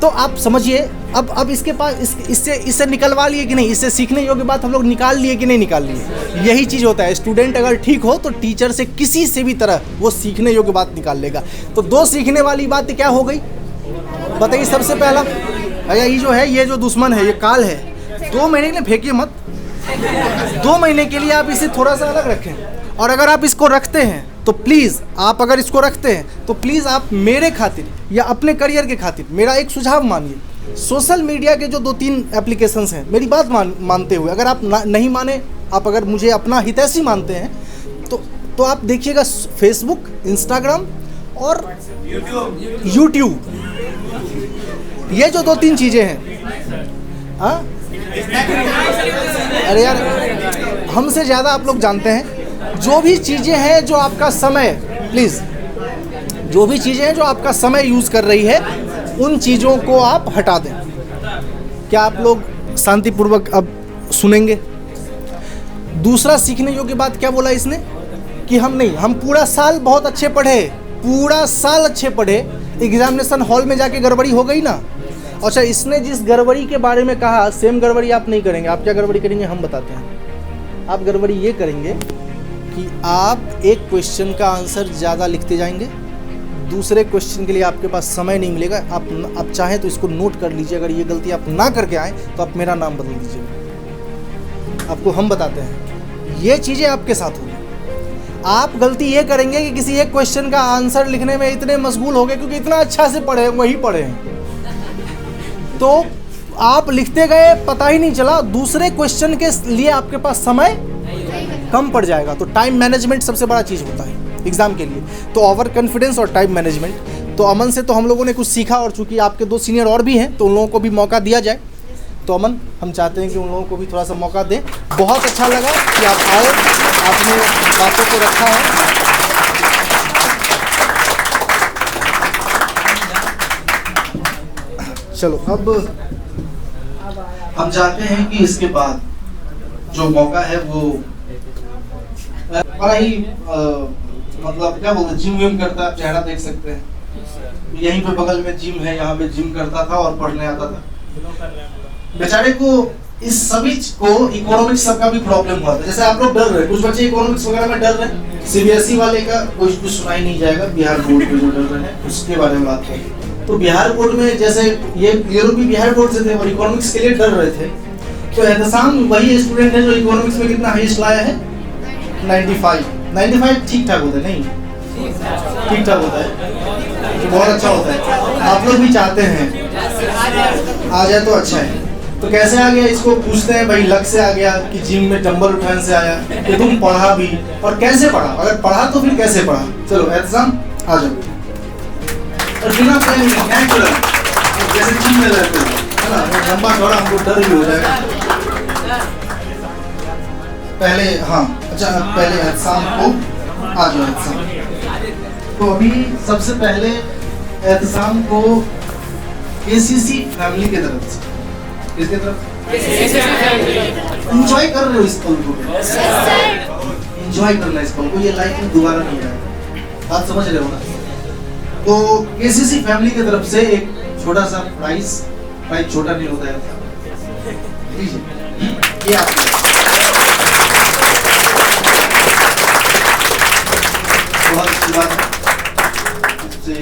तो आप समझिए अब इसके पास इससे निकलवा लिए कि नहीं, इससे सीखने योग्य बात हम लोग निकाल लिए कि नहीं निकाल लिए। यही चीज़ होता है, स्टूडेंट अगर ठीक हो तो टीचर से किसी से भी तरह वो सीखने योग्य बात निकाल लेगा। तो दो सीखने वाली बात क्या हो गई बताइए। सबसे पहला अगर ये जो है, ये जो दुश्मन है, ये काल है, 2 महीने के लिए फेंकिए मत, 2 महीने के लिए आप इसे थोड़ा सा अलग रखें। और अगर आप इसको रखते हैं तो प्लीज़, आप अगर इसको रखते हैं तो प्लीज़ आप मेरे खातिर या अपने करियर के खातिर मेरा एक सुझाव मानिए। सोशल मीडिया के जो 2-3 एप्लीकेशंस हैं, मेरी बात मानते हुए, अगर आप नहीं माने, आप अगर मुझे अपना हितैषी मानते हैं तो आप देखिएगा फेसबुक, इंस्टाग्राम और यूट्यूब, ये जो 2-3 चीज़ें हैं। हाँ अरे यार, हमसे ज़्यादा आप लोग जानते हैं। जो भी चीज़ें हैं जो आपका समय, प्लीज़, जो भी चीज़ें हैं जो आपका समय यूज़ कर रही है उन चीज़ों को आप हटा दें। क्या आप लोग शांतिपूर्वक अब सुनेंगे? दूसरा सीखने योग्य बात क्या बोला इसने कि हम पूरा साल बहुत अच्छे पढ़े, पूरा साल अच्छे पढ़े, एग्जामिनेशन हॉल में जाके गड़बड़ी हो गई ना। अच्छा, इसने जिस गड़बड़ी के बारे में कहा, सेम गड़बड़ी आप नहीं करेंगे। आप क्या गड़बड़ी करेंगे हम बताते हैं। आप गड़बड़ी ये करेंगे कि आप एक क्वेश्चन का आंसर ज़्यादा लिखते जाएंगे, दूसरे क्वेश्चन के लिए आपके पास समय नहीं मिलेगा। आप चाहें तो इसको नोट कर लीजिए, अगर ये गलती आप ना करके आएँ तो आप मेरा नाम बदल दीजिएगा। आपको हम बताते हैं, ये चीज़ें आपके साथ होंगी। आप गलती ये करेंगे कि किसी एक क्वेश्चन का आंसर लिखने में इतने मशगूल हो गए क्योंकि इतना अच्छा से पढ़े, वही पढ़े हैं, तो आप लिखते गए, पता ही नहीं चला, दूसरे क्वेश्चन के लिए आपके पास समय कम पड़ जाएगा। तो टाइम मैनेजमेंट सबसे बड़ा चीज़ होता है एग्ज़ाम के लिए। तो ओवर कॉन्फिडेंस और टाइम मैनेजमेंट। तो अमन से तो हम लोगों ने कुछ सीखा, और चूंकि आपके 2 सीनियर और भी हैं तो उन लोगों को भी मौका दिया जाए। तो अमन, हम चाहते हैं कि उन लोगों को भी थोड़ा सा मौका दें। बहुत अच्छा लगा कि आप आए, आपने बातों को रखा है। चलो अब हम चाहते हैं कि इसके बाद जो मौका है वो बड़ा ही मतलब क्या बोलते हैं, जिम विम करता है, आप चेहरा देख सकते हैं। यहीं पे बगल में जिम है, यहाँ पे जिम करता था और पढ़ने आता था। बेचारे को इस सभी को इकोनॉमिक्स सबका भी प्रॉब्लम हुआ था। जैसे आप लोग डर रहे, कुछ बच्चे इकोनॉमिक्स वगैरह में डर रहे, सीबीएसई वाले का कुछ सुनाई नहीं जाएगा, बिहार बोर्ड पे जो डर रहे हैं उसके बारे में बात करें। तो बिहार बोर्ड में जैसे ये भी बिहार बोर्ड से थे और इकोनॉमिक्स के लिए डर रहे थे, तो एहतसाम वही स्टूडेंट है जो इकोनॉमिक्स में कितना हाईएस्ट लाया है, 95 ठीक ठाक होता है, नहीं ठीक ठाक होता है तो बहुत अच्छा होता है। आप लोग भी चाहते हैं आ जाए तो अच्छा है। तो कैसे आ गया, इसको पूछते हैं भाई। लक से आ गया कि जिम में डंबल उठाने से आया, कि तुम पढ़ा भी, और कैसे पढ़ा, अगर पढ़ा तो फिर कैसे पढ़ा। चलो एहतसाम आ जाओ, और बिना प्लानिंग नेचुरल जैसे जिम में रहते हैं ना, लंबा चौड़ा हमको डर भी हो जाएगा पहले। हाँ अच्छा, पहले एहतसाम को आ जाओ। एहतसाम तो अभी सबसे पहले एहतसाम को केसीसी फैमिली की तरफ से, किसके तरफ, एंजॉय कर रहे हो इस पल को, एंजॉय करना इस पल को, ये लाइफ में दोबारा नहीं आएगा, बात समझ रहे हो ना। तो केसीसी फैमिली की तरफ से एक छोटा सा प्राइज प्राइस छोटा नहीं होता है। लीजिए, ये आपका बहुत अच्छी बात है, इससे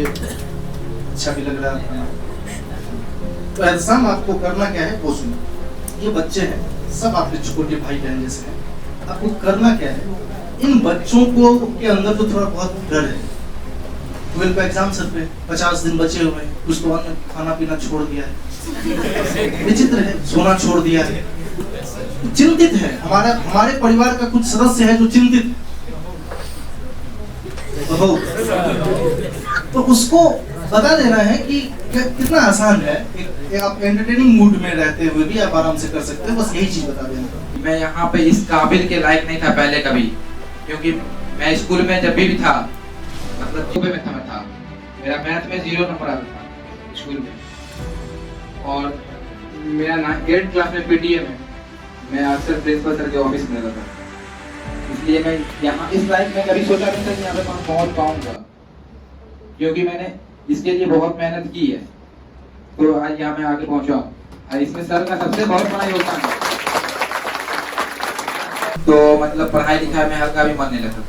अच्छा भी लग रहा है। तो एहसाम आपको करना क्या है वो सुनो। ये बच्चे हैं, सब आपके छोटे भाई बहन जैसे हैं। आपको करना क्या है, इन बच्चों को के अंदर तो थोड़ा बहुत डर है। 12 का एग्जाम सर पे 50 दिन बचे हुए हैं, कुछ तो अन्य खाना पीना छोड़ दिया है, विचित्र है, सोना छोड़ दिया है, चिंतित है। हमारे परिवार का कुछ सदस्य है जो चिंतित है, तो उसको बता देना है कि कितना आसान है। एक आप एंटरटेनिंग मूड में रहते हुए भी आप आराम से कर सकते हो, बस यही चीज बता देना। मैं यहाँ पे इस काबिल के लायक नहीं था पहले कभी, क्योंकि मैं स्कूल में जब भी था, मतलब सुबह में था, मेरा मैथ में 0 नंबर आता था स्कूल में। और मेरा 8th क्लास में पीटीए में मैं अक्सर प्रिंसिपल सर के ऑफिस में रहता था। इसलिए मैं यहाँ इस लाइफ में कभी सोचा नहीं था कि यहाँ पे मैं पहुँच पाऊंगा, क्योंकि मैंने इसके लिए बहुत मेहनत की है। तो आज यहाँ मैं आके पहुँचा और इसमें सर का सबसे बहुत बड़ा योगदान है। तो मतलब पढ़ाई लिखाई में हल्का भी मन नहीं लगता था,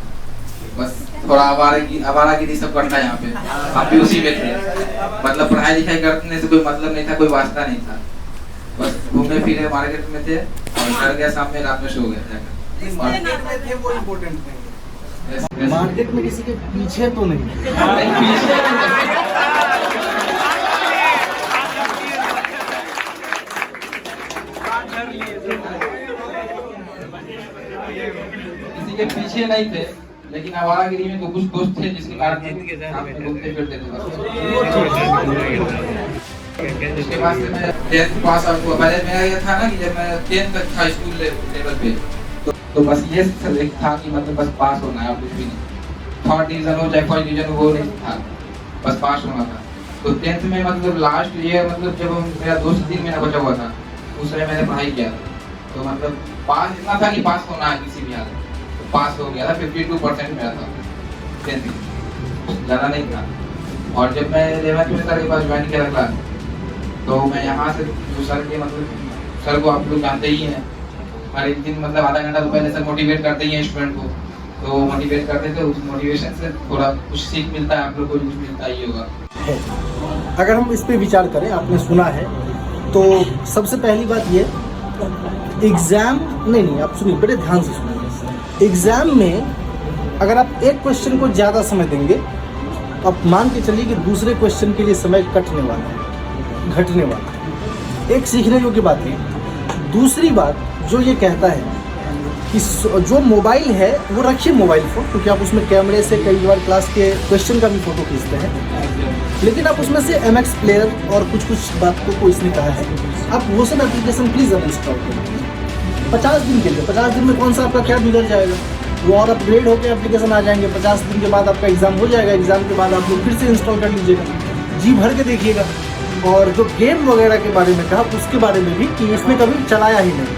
बस थोड़ा आवारागिरी सब करता है यहाँ पे। आप भी उसी में थे, मतलब पढ़ाई लिखाई करने से कोई मतलब नहीं था, कोई वास्ता नहीं था, बस घूमे फिरे मार्केट में थे और घर गया सामने रात में सो गया था। मार्केट में किसी के पीछे तो नहीं। किसी के पीछे नहीं थे, लेकिन आवारागिरी में तो कुछ दोस्त थे जिसके कारण घूमते फिरते थे। उसके बाद से मैं 10th पास आउट हुआ। पहले मेरा ये था ना कि जब मैं 10th तक था स्कूल लेवल पे, तो बस ये एक था कि मतलब बस पास होना है और कुछ भी नहीं। 3rd डिवीजन हो चाहे 1st डिवीजन वो नहीं था, बस पास होना था। तो 10th में मतलब लास्ट ईयर, मतलब जब मेरा 2 महीना बचा हुआ था, उस समय मैंने पढ़ाई किया था। तो मतलब पास इतना था कि पास होना है किसी भी हाल में, तो पास हो गया था। 52% मेरा था 10th में, ज़्यादा नहीं था। और जब मैं 11th में सर के पास ज्वाइन किया क्लास, तो मैं यहाँ से जो सर के मतलब सर को आप लोग जानते ही हैं, हर एक दिन मतलब आधा घंटा तो पहले सर मोटिवेट करते ही हैं स्टूडेंट को। तो मोटिवेट करते थे, उस मोटिवेशन से थोड़ा कुछ सीख मिलता है, आप लोग को कुछ मिलता ही होगा। अगर हम इस पे विचार करें, आपने सुना है, तो सबसे पहली बात ये, एग्ज़ाम नहीं, आप सुनिए, बड़े ध्यान से सुनिए। एग्ज़ाम में अगर आप एक क्वेश्चन को ज़्यादा समय देंगे, आप मान के चलिए कि दूसरे क्वेश्चन के लिए समय घटने वाला है। एक सीखने योग्य बात है। दूसरी बात जो ये कहता है कि जो मोबाइल है वो रखिए मोबाइल फ़ोन, क्योंकि आप उसमें कैमरे से कई बार क्लास के क्वेश्चन का भी फ़ोटो खींचते हैं, लेकिन आप उसमें से MX प्लेयर और कुछ बातों को इसने कहा है, आप वो सब एप्लीकेशन प्लीज़ अनइंस्टॉल करें 50 दिन के लिए। 50 दिन में कौन सा आपका क्या बिगड़ जाएगा, वो और अपग्रेड होकर एप्लीकेशन आ जाएंगे। 50 दिन के बाद आपका एग्ज़ाम हो जाएगा, एग्ज़ाम के बाद आप लोग फिर से इंस्टॉल कर लीजिएगा, जी भर के देखिएगा। और जो गेम वगैरह के बारे में कहा, उसके बारे में भी कि इसने कभी चलाया ही नहीं,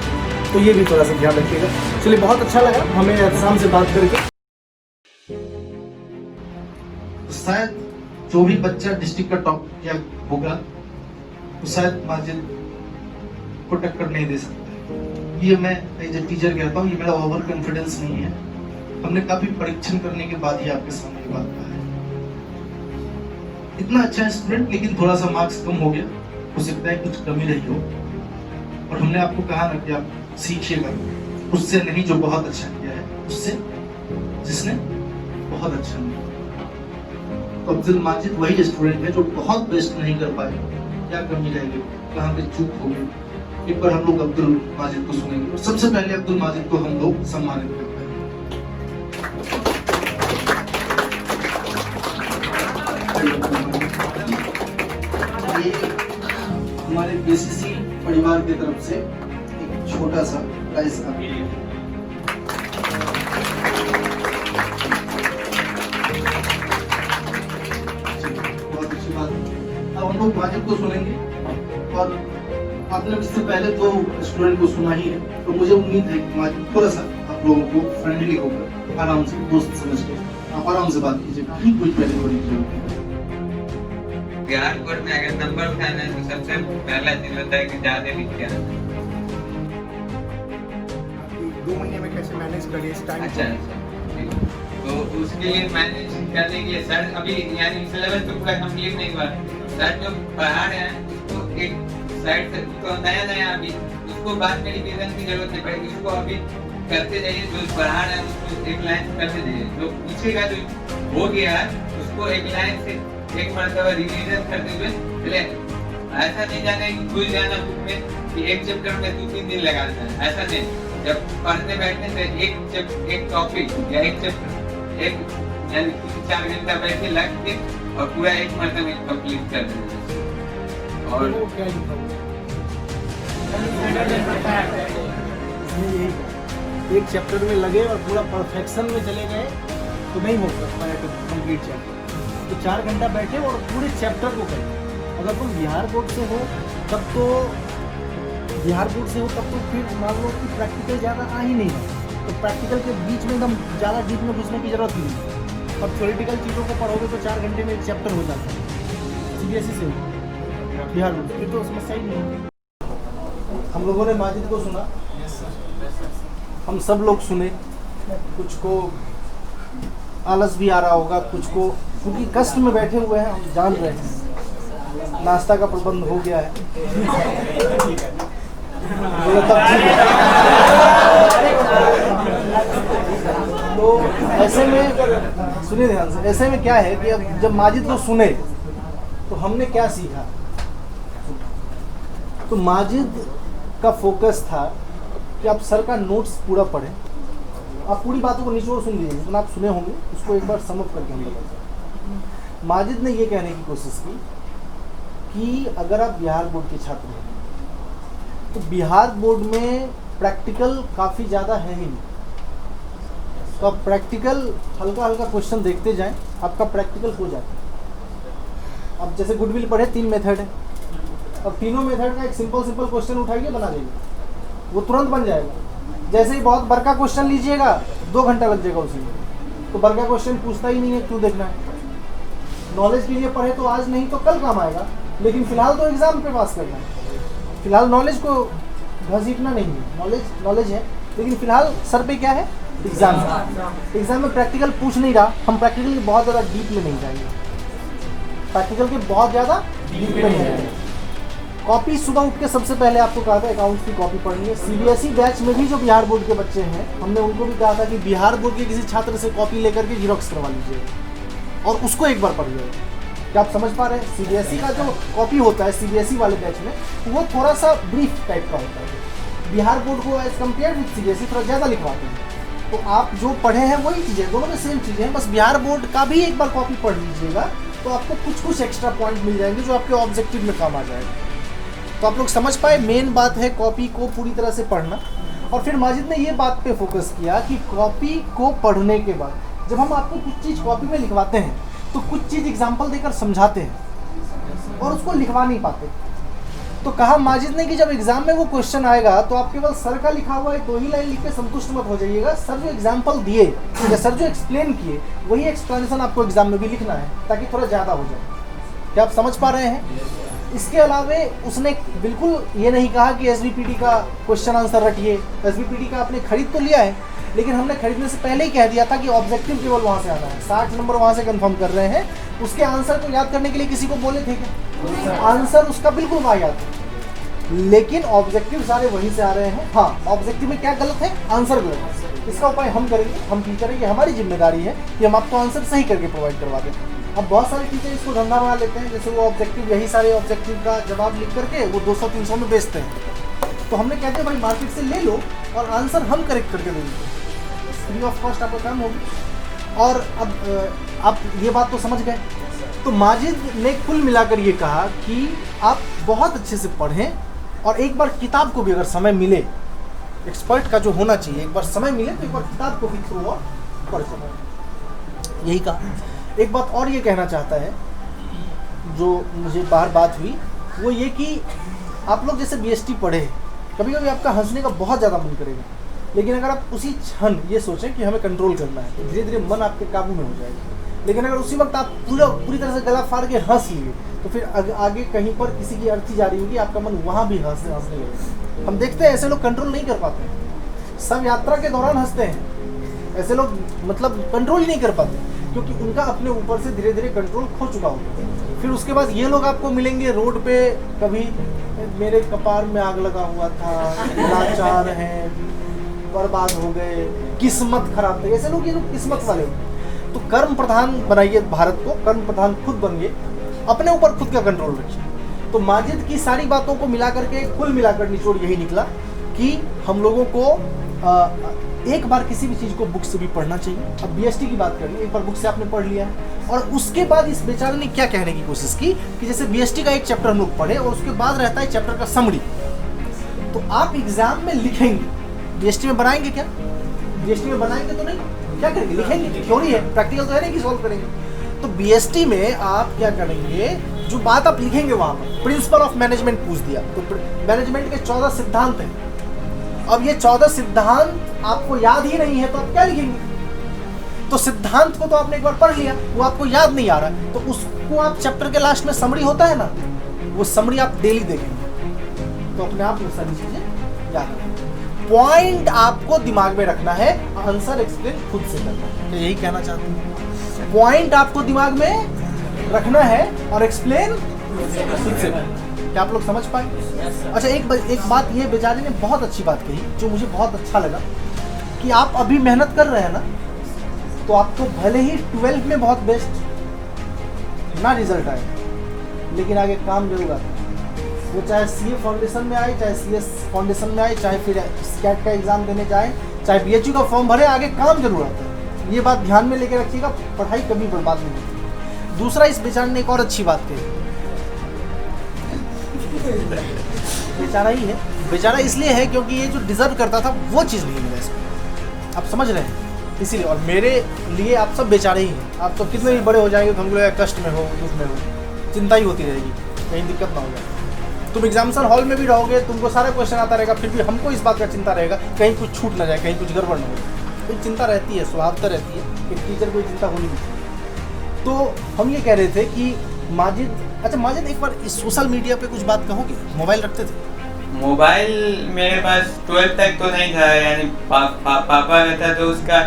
तो ये भी थोड़ा सा ध्यान रखिएगा। चलिए, बहुत अच्छा लगा हमें एहसाम से बात करके। शायद जो भी बच्चा डिस्ट्रिक्ट का टॉप किया होगा, वो शायद माजिद को टक्कर नहीं दे सकता। ये मैं एज ए टीचर कहता हूँ, ये मेरा ओवर कॉन्फिडेंस नहीं है। हमने काफी परीक्षण करने के बाद ही आपके सामने ये बात कहा है। इतना अच्छा स्टूडेंट, लेकिन थोड़ा सा मार्क्स कम हो गया, हो सकता है कुछ कमी रही हो। और हमने आपको कहा ना कि आप सीखिएगा उससे नहीं जो बहुत अच्छा किया है, उससे जिसने बहुत अच्छा नहीं किया। तो अब्दुल माजिद वही स्टूडेंट है जो बहुत बेस्ट नहीं कर पाए। क्या कमी रह गई, कहाँ पे चूक हो गई, एक बार हम लोग अब्दुल माजिद को सुनेंगे। और सबसे पहले अब्दुल माजिद को हम लोग सम्मानित करते हैं। ये हमारे बीसीसी परिवार की तरफ से एक छोटा सा प्राइज आपके लिए। बहुत अच्छी बात। अब हम लोग माजिद को सुनेंगे, और आपने इससे पहले तो स्टूडेंट को सुना ही है, तो मुझे उम्मीद है कि माजिद थोड़ा सा आप लोगों को फ्रेंडली होकर, आराम से, दोस्त समझ के आप आराम से बात कीजिए, कोई पहले को नहीं। बिहार बोर्ड में अगर नंबर उठाना है तो सबसे पहला चीज होता है कि ज्यादा लिख के आना। 2 महीने में कैसे मैनेज करिए इस टाइम अच्छा ठीक। तो उसके लिए मैनेज करने के लिए सर अभी यानी सिलेबस तो पूरा कंप्लीट नहीं हुआ, सर जो पढ़ा रहे हैं उसको एक साइड से तो नया अभी उसको बाद में रिवीजन की जरूरत नहीं पड़ेगी, उसको अभी करते जाइए, जो पढ़ा रहे हैं उसको एक लाइन करते जाइए, जो पीछे का जो हो गया है उसको एक लाइन से एक मरतबा रिवीजन करते हुए चले। ऐसा नहीं जाना कि भूल जाना बुक में कि एक चैप्टर में 2-3 दिन लगा देना है, ऐसा नहीं। जब पढ़ने बैठने से एक टॉपिक या एक चैप्टर यानी 4 घंटा बैठे लग के और पूरा एक मरतबा कंप्लीट कर देना। और क्या लिखा एक चैप्टर में लगे और पूरा परफेक्शन में चले गए तो नहीं हो सकता है कंप्लीट चैप्टर। तो 4 घंटा बैठे और पूरे चैप्टर को करें। अगर तुम बिहार बोर्ड से हो तब तो फिर मान लो कि प्रैक्टिकल ज़्यादा आ ही नहीं है, तो प्रैक्टिकल के बीच में एकदम ज़्यादा डीप में घुसने की ज़रूरत नहीं है। अब थ्योरेटिकल चीज़ों को पढ़ोगे तो 4 घंटे में एक चैप्टर हो जाता है। CBSE से हो बिहार बोर्ड फिर तो समस्या ही नहीं है। हम लोगों ने माजिद को सुना, हम सब लोग सुने, कुछ को आलस भी आ रहा होगा, कुछ को क्योंकि कष्ट में बैठे हुए हैं, हम जान रहे हैं। नाश्ता का प्रबंध हो गया है बोलो तब ठीक है। तो ऐसे में सुनिए ध्यान से, ऐसे में क्या है कि अब जब माजिद को सुने तो हमने क्या सीखा। तो माजिद का फोकस था कि आप सर का नोट्स पूरा पढ़ें, आप पूरी बातों को निचोड़ सुन लीजिए, जितना आप सुने होंगे उसको एक बार समअप करके हम बताते। माजिद ने ये कहने की कोशिश की कि अगर आप बिहार बोर्ड के छात्र हैं तो बिहार बोर्ड में प्रैक्टिकल काफ़ी ज़्यादा है ही नहीं, तो आप प्रैक्टिकल हल्का क्वेश्चन देखते जाएं, आपका प्रैक्टिकल हो जाता है। अब जैसे गुडविल पढ़े 3 मेथड है, अब तीनों मेथड का एक सिंपल क्वेश्चन उठाइए बना देंगे, वो तुरंत बन जाएगा। जैसे ही बहुत बड़का क्वेश्चन लीजिएगा 2 घंटा लग जाएगा उसी में, तो बड़का क्वेश्चन पूछता ही नहीं है, क्यों देखना है। नॉलेज के लिए पढ़े तो आज नहीं तो कल काम आएगा, लेकिन फिलहाल तो एग्जाम पे पास करना है। फिलहाल नॉलेज को घसीटना नहीं है, नॉलेज है, लेकिन फिलहाल सर पे क्या है, एग्जाम है। एग्जाम में प्रैक्टिकल पूछ नहीं रहा, हम प्रैक्टिकल के बहुत ज़्यादा डीप में नहीं जाएंगे, प्रैक्टिकल के बहुत ज़्यादा डीप में नहीं जाएंगे। कॉपी सुबह उठ के सबसे पहले आपको कहा था अकाउंट्स की कॉपी पढ़नी है। CBSE बैच में भी जो बिहार बोर्ड के बच्चे हैं, हमने उनको भी कहा था कि बिहार बोर्ड के किसी छात्र से कॉपी लेकर के जीरोक्स करवा लीजिए और उसको एक बार पढ़िए। क्या आप समझ पा रहे हैं? CBSE का जो कॉपी होता है CBSE वाले बैच में, वो थोड़ा सा ब्रीफ टाइप का होता है। बिहार बोर्ड को एज कम्पेयर विद CBSE थोड़ा ज़्यादा लिखवाते हैं। तो आप जो पढ़े हैं वही चीज़ें, दोनों में सेम चीज़ें हैं, बस बिहार बोर्ड का भी एक बार कॉपी पढ़ लीजिएगा तो आपको कुछ एक्स्ट्रा पॉइंट मिल जाएंगे जो आपके ऑब्जेक्टिव में काम आ जाएगा। तो आप लोग समझ पाए, मेन बात है कॉपी को पूरी तरह से पढ़ना। और फिर माजिद ने ये बात पे फोकस किया कि कॉपी को पढ़ने के बाद जब हम आपको कुछ चीज़ कॉपी में लिखवाते हैं तो कुछ चीज़ एग्जाम्पल देकर समझाते हैं और उसको लिखवा नहीं पाते। तो कहा माजिद ने कि जब एग्जाम में वो क्वेश्चन आएगा तो आप केवल सर का लिखा हुआ है 2 ही लाइन लिख के संतुष्ट मत हो जाइएगा। सर जो एग्जाम्पल दिए या सर जो एक्सप्लेन किए वही एक्सप्लेनेशन आपको एग्जाम में भी लिखना है ताकि थोड़ा ज़्यादा हो जाए। क्या आप समझ पा रहे हैं? इसके अलावे उसने बिल्कुल ये नहीं कहा कि SBPT का क्वेश्चन आंसर रटिए। SBPT का आपने खरीद तो लिया है, लेकिन हमने खरीदने से पहले ही कह दिया था कि ऑब्जेक्टिव केवल वहाँ से आना है। 60 नंबर वहाँ से कंफर्म कर रहे हैं, उसके आंसर को याद करने के लिए किसी को बोले थे क्या? आंसर उसका बिल्कुल वहाँ याद है, लेकिन ऑब्जेक्टिव सारे वहीं से आ रहे हैं। हाँ, ऑब्जेक्टिव में क्या गलत है? आंसर गलत है। इसका उपाय हम करेंगे, हम टीचर हैं, ये हमारी जिम्मेदारी है कि हम आपको आंसर सही करके प्रोवाइड करवा दें। अब बहुत सारे टीचर इसको धंधा बना लेते हैं, जैसे वो ऑब्जेक्टिव यही सारे ऑब्जेक्टिव का जवाब लिख करके वो 200-300 में बेचते हैं। तो हमने कहते हैं भाई मार्केट से ले लो और आंसर हम करेक्ट करके दे देंगे, फ्री ऑफ कॉस्ट आपका काम होगी। और अब आप ये बात तो समझ गए। तो माजिद ने कुल मिलाकर ये कहा कि आप बहुत अच्छे से पढ़ें और एक बार किताब को भी अगर समय मिले, एक्सपर्ट का जो होना चाहिए, एक बार समय मिले तो एक बार किताब को भी थ्रू और पढ़ सकते, यही कहा। एक बात और ये कहना चाहता है जो मुझे बार बात हुई, वो ये कि आप लोग जैसे BST पढ़े, कभी कभी आपका हंसने का बहुत ज़्यादा मन करेगा, लेकिन अगर आप उसी क्षण ये सोचें कि हमें कंट्रोल करना है तो धीरे धीरे मन आपके काबू में हो जाएगा। लेकिन अगर उसी वक्त आप पूरी तरह से गला फाड़ के हंस लिए तो फिर आगे कहीं पर किसी की अर्जी जा रही होगी, आपका मन वहाँ भी हंसने लगेगा। हम देखते हैं ऐसे लोग कंट्रोल नहीं कर पाते, सब यात्रा के दौरान हंसते हैं, ऐसे लोग मतलब कंट्रोल ही नहीं कर पाते, क्योंकि उनका अपने ऊपर से धीरे धीरे कंट्रोल खो चुका होता है। फिर उसके बाद ये लोग आपको मिलेंगे रोड पे, कभी मेरे कपार में आग लगा हुआ था, लाचार हैं, बर्बाद हो गए, किस्मत खराब थी, ऐसे लोग, ये लोग किस्मत वाले होते। तो कर्म प्रधान बनाइए भारत को, कर्म प्रधान खुद बनिए, अपने ऊपर खुद का कंट्रोल रखिए। तो माजिद की सारी बातों को मिला करके कुल मिलाकर निचोड़ यही निकला कि हम लोगों को एक बार किसी भी चीज़ को बुक से भी पढ़ना चाहिए। अब बीएसटी की बात करें, एक बार बुक से आपने पढ़ लिया है, और उसके बाद इस बेचारे ने क्या कहने की कोशिश की कि जैसे बीएसटी का एक चैप्टर हम लोग पढ़े और उसके बाद रहता है चैप्टर का समरी, तो आप एग्जाम में लिखेंगे, बीएसटी में बनाएंगे क्या? बीएसटी में बनाएंगे तो नहीं, क्या करेंगे? लिखेंगे, थ्योरी है, प्रैक्टिकल तो है नहीं कि सॉल्व करेंगे। तो बीएसटी में आप क्या करेंगे, जो बात आप लिखेंगे वहाँ पर प्रिंसिपल ऑफ मैनेजमेंट पूछ दिया, तो मैनेजमेंट के 14 सिद्धांत हैं। अब ये 14 सिद्धांत आपको याद ही नहीं है तो आप क्या लिखेंगे? तो सिद्धांत को तो आपने एक बार पढ़ लिया, वो आपको याद नहीं आ रहा है, तो उसको आप चैप्टर के लास्ट में समरी होता है ना, वो समरी आप डेली देखेंगे तो अपने आप में सारी चीजें याद रहेंगी। पॉइंट आपको दिमाग में रखना है, आंसर एक्सप्लेन खुद से करना है, तो यही कहना चाहते हैं। पॉइंट आपको दिमाग में रखना है और एक्सप्लेन खुद से करना। क्या आप लोग समझ पाए? अच्छा, एक बात ये बेचारे ने बहुत अच्छी बात कही जो मुझे बहुत अच्छा लगा कि आप अभी मेहनत कर रहे हैं ना, तो आपको भले ही 12th में बहुत बेस्ट ना रिजल्ट आए, लेकिन आगे काम जरूर आता है। वो चाहे सीए फाउंडेशन में आए, चाहे सीएस फाउंडेशन में आए, चाहे फिर स्कैट का एग्जाम देने जाए, चाहे बीएचयू का फॉर्म भरे, आगे काम जरूर आता है। ये बात ध्यान में लेके रखिएगा, पढ़ाई कभी बर्बाद नहीं होती। दूसरा, इस बेचारे ने एक और अच्छी बात कही, बेचारा ही है, बेचारा इसलिए है क्योंकि ये जो डिजर्व करता था वो चीज़ नहीं मिला इसको, आप समझ रहे हैं, इसीलिए। और मेरे लिए आप सब बेचारे ही हैं, आप तो कितने भी बड़े हो जाएंगे तो हम लोग कष्ट में हो, दुख में हो, चिंता ही होती रहेगी, कहीं दिक्कत ना हो जाए। तुम एग्जामिनेशन हॉल में भी रहोगे, तुमको सारा क्वेश्चन आता रहेगा, फिर भी हमको इस बात का चिंता रहेगा कहीं कुछ छूट ना जाए, कहीं कुछ गड़बड़ ना हो, तो चिंता रहती है, स्वाभाविकता रहती है, एक टीचर को चिंता होनी भी चाहिए। तो हम ये कह रहे थे कि माजिद, अच्छा माजिद एक बार इस सोशल मीडिया पे कुछ बात कहोगे? मोबाइल रखते थे? मोबाइल मेरे पास 12 तक तो नहीं था, यानी पापा का था, तो उसका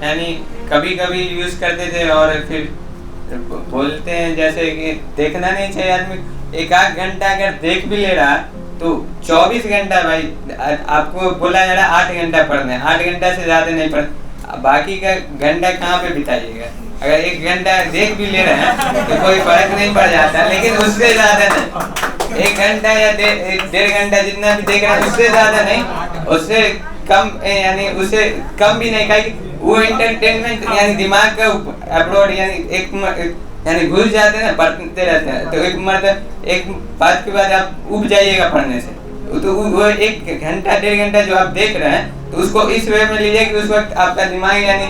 यानी कभी कभी यूज़ करते थे। और फिर बोलते हैं जैसे कि देखना नहीं चाहिए आदमी, एक आध घंटा अगर देख भी ले रहा तो 24 घंटा भाई आपको बोला जा रहा है 8 घंटा पढ़ना है, 8 घंटा से ज़्यादा नहीं पढ़, बाकी का घंटा कहाँ पे बिताइएगा? अगर 1 घंटा देख भी ले रहे हैं तो कोई फर्क नहीं पड़ जाता, लेकिन उससे ज़्यादा नहीं, 1 घंटा या 1.5 घंटा जितना भी देख रहे हैं उससे ज़्यादा नहीं, उससे कम, यानी उससे कम भी नहीं, खाई वो एंटरटेनमेंट यानी दिमाग का अपलोड यानी घुस जाते हैं ना, पढ़ते रहते हैं, तो एक बात के बाद आप उब जाइएगा पढ़ने से। तो वो 1 घंटा 1.5 घंटा जो आप देख रहे हैं, तो उसको इस वे में लीजिए कि उस वक्त आपका दिमाग यानी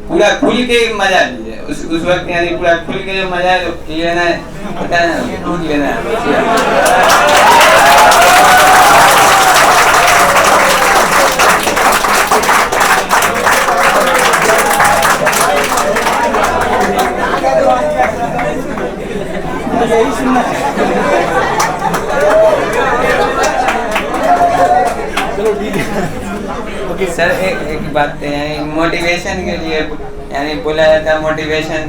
पूरा खुल के मजा लीजिए, उस वक्त यानी पूरा खुल के जो मजा लेना है, पता है लूट लेना है। यही सुनना है। चलो ठीक है। ओके सर, एक बात है, मोटिवेशन के लिए यानी बोला जाता है मोटिवेशन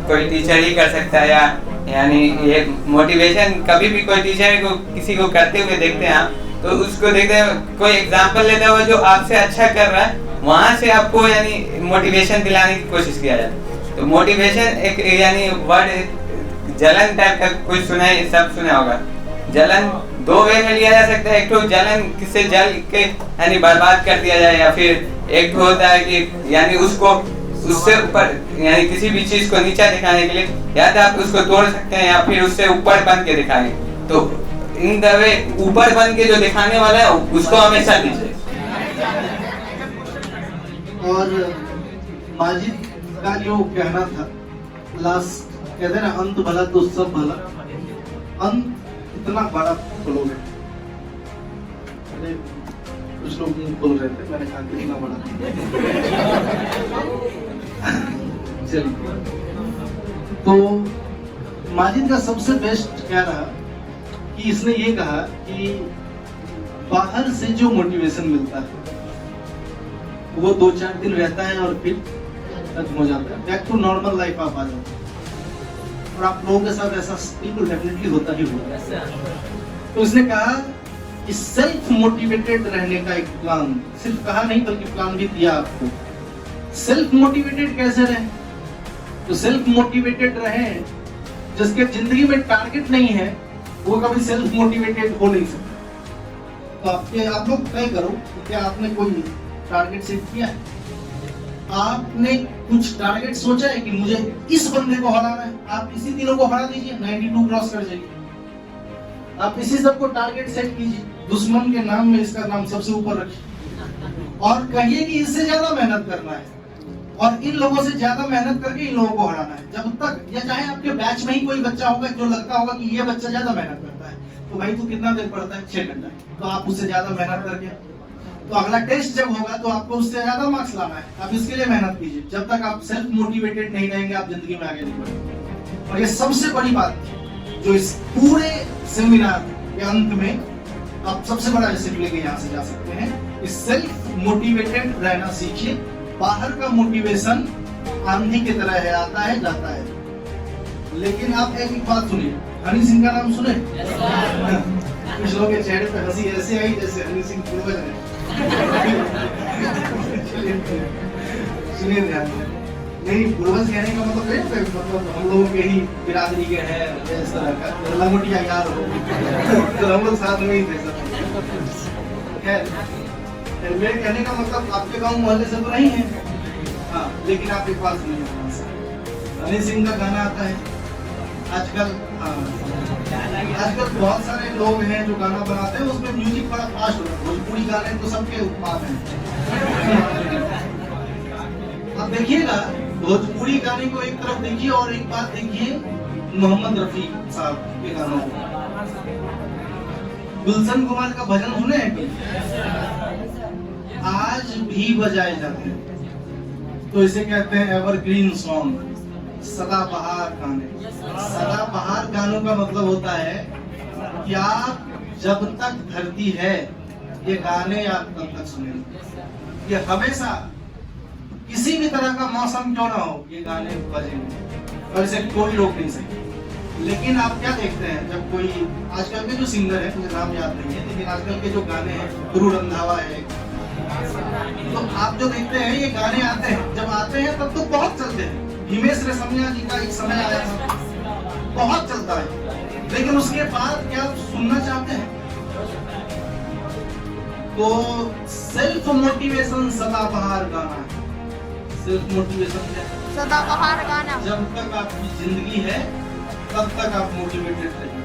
कोई टीचर ही कर सकता है, या यानी ये मोटिवेशन कभी भी कोई टीचर को किसी को करते हुए देखते हैं आप, तो उसको देखते हैं, कोई एग्जाम्पल लेता हुआ जो आपसे अच्छा कर रहा है, वहाँ से आपको यानी मोटिवेशन दिलाने की कोशिश किया जाता है। तो मोटिवेशन एक यानी वर्ड जलन टाइप का कुछ सुना है, सब सुना होगा। जलन 2 वे में लिया जा सकता है, एक तो जलन किससे जल के यानी बर्बाद कर दिया जाए, या फिर एक तो होता है कि यानी उसको उससे ऊपर यानी किसी भी चीज को नीचा दिखाने के लिए, या तो आप उसको तोड़ सकते हैं या फिर उससे ऊपर बन के दिखाएंगे। तो इन दवे ऊपर बन के जो दिखाने वाला है उसको हमेशा दीजिए। और माजिद का जो कहना था लास्ट, कहते हैं ना अंत भला तो सब भला, अंत इतना बड़ा बोलोगे, कुछ लोग बोल रहे थे, मैंने कहा कितना बड़ा। चलिए, तो माजिद का सबसे बेस्ट क्या रहा कि इसने ये कहा कि बाहर से जो मोटिवेशन मिलता है वो 2-4 दिन रहता है और फिर खत्म हो जाता है, बैक टू नॉर्मल लाइफ आप आ जाते हैं। और आप लोगों के साथ ऐसा बिल्कुल डेफिनेटली होता ही होगा। तो इसने कहा कि सेल्फ मोटिवेटेड रहने का एक प्लान, सिर्फ कहा नहीं बल्कि प्लान भी दिया आपको। सेल्फ मोटिवेटेड कैसे रहे? तो सेल्फ मोटिवेटेड रहे जिसके जिंदगी में टारगेट नहीं है वो कभी सेल्फ मोटिवेटेड हो नहीं सकता। तो आप लोग तय करो कि क्या आपने कोई टारगेट सेट किया है? आपने कुछ टारगेट सोचा है कि मुझे इस बंदे को हराना है? आप इसी तीनों को हरा दीजिए, 92 क्रॉस कर जाइए। आप इसी सबको टारगेट सेट कीजिए, दुश्मन के नाम में इसका नाम सबसे ऊपर रखिए और कहिए कि इससे ज्यादा मेहनत करना है और इन लोगों से ज्यादा मेहनत करके इन लोगों को हराना है। जब तक या चाहे आपके बैच में ही कोई बच्चा होगा जो लगता होगा कि ये बच्चा ज्यादा मेहनत करता है, तो भाई तू कितना देर पढ़ता है? 6 घंटा। तो आप उससे ज्यादा मेहनत करके तो अगला टेस्ट जब होगा तो आपको उससे ज्यादा मार्क्स लाना है। आप इसके लिए मेहनत कीजिए। जब तक आप सेल्फ मोटिवेटेड नहीं रहेंगे आप जिंदगी में आगे नहीं बढ़ेंगे। और ये सबसे बड़ी बात थी जो इस पूरे सेमिनार के अंत में आप सबसे बड़ा रिसीव लेके यहाँ से जा सकते हैं कि सेल्फ मोटिवेटेड रहना सीखिए। बाहर का मोटिवेशन आंधी की तरह है, आता है जाता है। लेकिन आप एक बात सुनिए, हनी सिंह का नाम सुने? कुछ लोगों के चेहरे पे हंसी ऐसे आई जैसे हनी सिंह पूर्वज है। सुनिए ध्यान से, नहीं पूर्वज कहने का मतलब है मतलब हम लोगों के ही बिरादरी के हैं इस तरह का लंगोटिया यार हो तो हम लोग साथ में ही थे सब। खैर मेरे कहने का मतलब आपके गांव मोहल्ले से तो नहीं है, हाँ, लेकिन आपके पास नहीं है। हनी सिंह का गाना आता है आजकल। आजकल बहुत सारे लोग हैं जो गाना बनाते हैं उसमें म्यूजिक बड़ा फास्ट होता है। भोजपुरी गाने तो सबके उत्पाद हैं। आप देखिएगा भोजपुरी गाने को एक तरफ देखिए और एक बात देखिए मोहम्मद रफी साहब के गानों को। गुलशन कुमार का भजन सुने हैं कि आज भी बजाए जाते हैं, तो इसे कहते हैं एवरग्रीन सॉन्ग, सदाबहार गाने। सदाबहार गानों का मतलब होता है कि आप जब तक धरती है ये गाने आप तब तक सुनेंगे। ये हमेशा किसी भी तरह का मौसम क्यों ना हो ये गाने बजेंगे और इसे कोई रोक नहीं सकते। लेकिन आप क्या देखते हैं जब कोई आजकल के जो सिंगर है, मुझे नाम याद नहीं है, लेकिन आजकल के जो गाने हैं, गुरु रंधावा है, तो आप जो देखते हैं ये गाने आते हैं, जब आते हैं तब तो बहुत चलते हैं। हिमेश रेशमिया जी का एक समय आया था, बहुत चलता है, लेकिन उसके बाद क्या सुनना चाहते हैं? तो सेल्फ मोटिवेशन सदाबहार गाना है। सेल्फ मोटिवेशन क्या है? सदाबहार गाना। जब तक आपकी जिंदगी है तब तक आप मोटिवेटेड रहिए।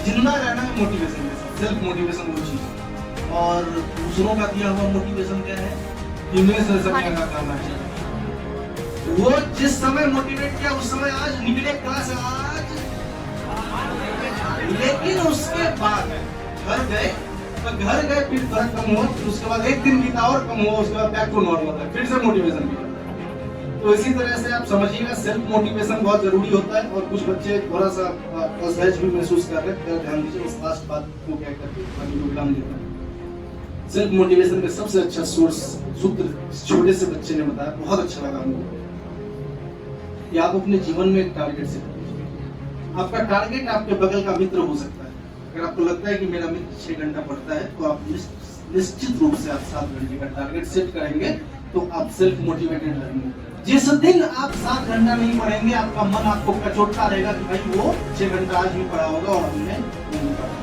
जिंदा रहना है मोटिवेशन के साथ। सेल्फ मोटिवेशन वो चीज। और दूसरों का दिया हुआ मोटिवेशन क्या है? हिमेश रेशमिया का गाना है। वो जिस समय मोटिवेट किया उस समय आज निकले क्लास आज, लेकिन उसके बाद घर गए तो घर गए फिर फर्क कम हुआ, उसके बाद एक दिन बीता और कम हुआ, उसके बाद बैक टू नॉर्मल है, फिर से मोटिवेशन मिला। तो इसी तरह से आप समझिएगा सेल्फ मोटिवेशन बहुत जरूरी होता है। और कुछ बच्चे थोड़ा सा असहज भी महसूस कर रहे हैं, ध्यान दीजिए उस लास्ट बात को क्या करके बाकी योगदान देता है। सेल्फ मोटिवेशन का सबसे अच्छा सोर्स सूत्र छोटे से बच्चे ने बताया, बहुत अच्छा लगा मुझे। कि आप अपने जीवन में एक टारगेट सेट कीजिए। आपका टारगेट आपके बगल का मित्र हो सकता है। अगर आपको लगता है कि मेरा मित्र 6 घंटा पढ़ता है तो आप निश्चित रूप से आप 7 घंटे का टारगेट सेट करेंगे तो आप सेल्फ मोटिवेटेड रहेंगे। जिस दिन आप 7 घंटा नहीं पढ़ेंगे आपका मन आपको कचोटता रहेगा कि भाई वो 6 घंटा आज भी पढ़ा होगा और हमने नहीं पढ़ा।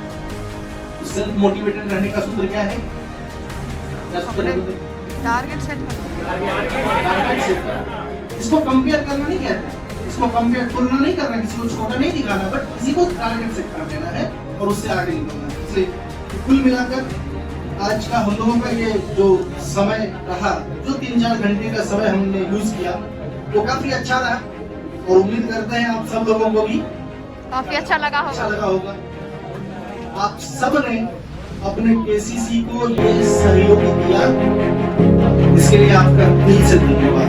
तो सेल्फ मोटिवेटेड रहने का सूत्र क्या है? टारगेट सेट करना। इसको कंपेयर करना नहीं कहते, इसको कंपेयर तुलना नहीं करना, किसी को छोटा नहीं दिखाना, बट किसी को टारगेट सेट कर देना है और उससे आगे निकलना है। इसलिए कुल मिलाकर आज का हम लोगों का ये जो समय रहा, जो 3-4 घंटे का समय हमने यूज किया वो काफी अच्छा रहा और उम्मीद करते हैं आप सब लोगों को भी काफी अच्छा लगा होगा। आप सब ने अपने केसीसी को ये सहयोग दिया, इसके लिए आपका दिल से धन्यवाद।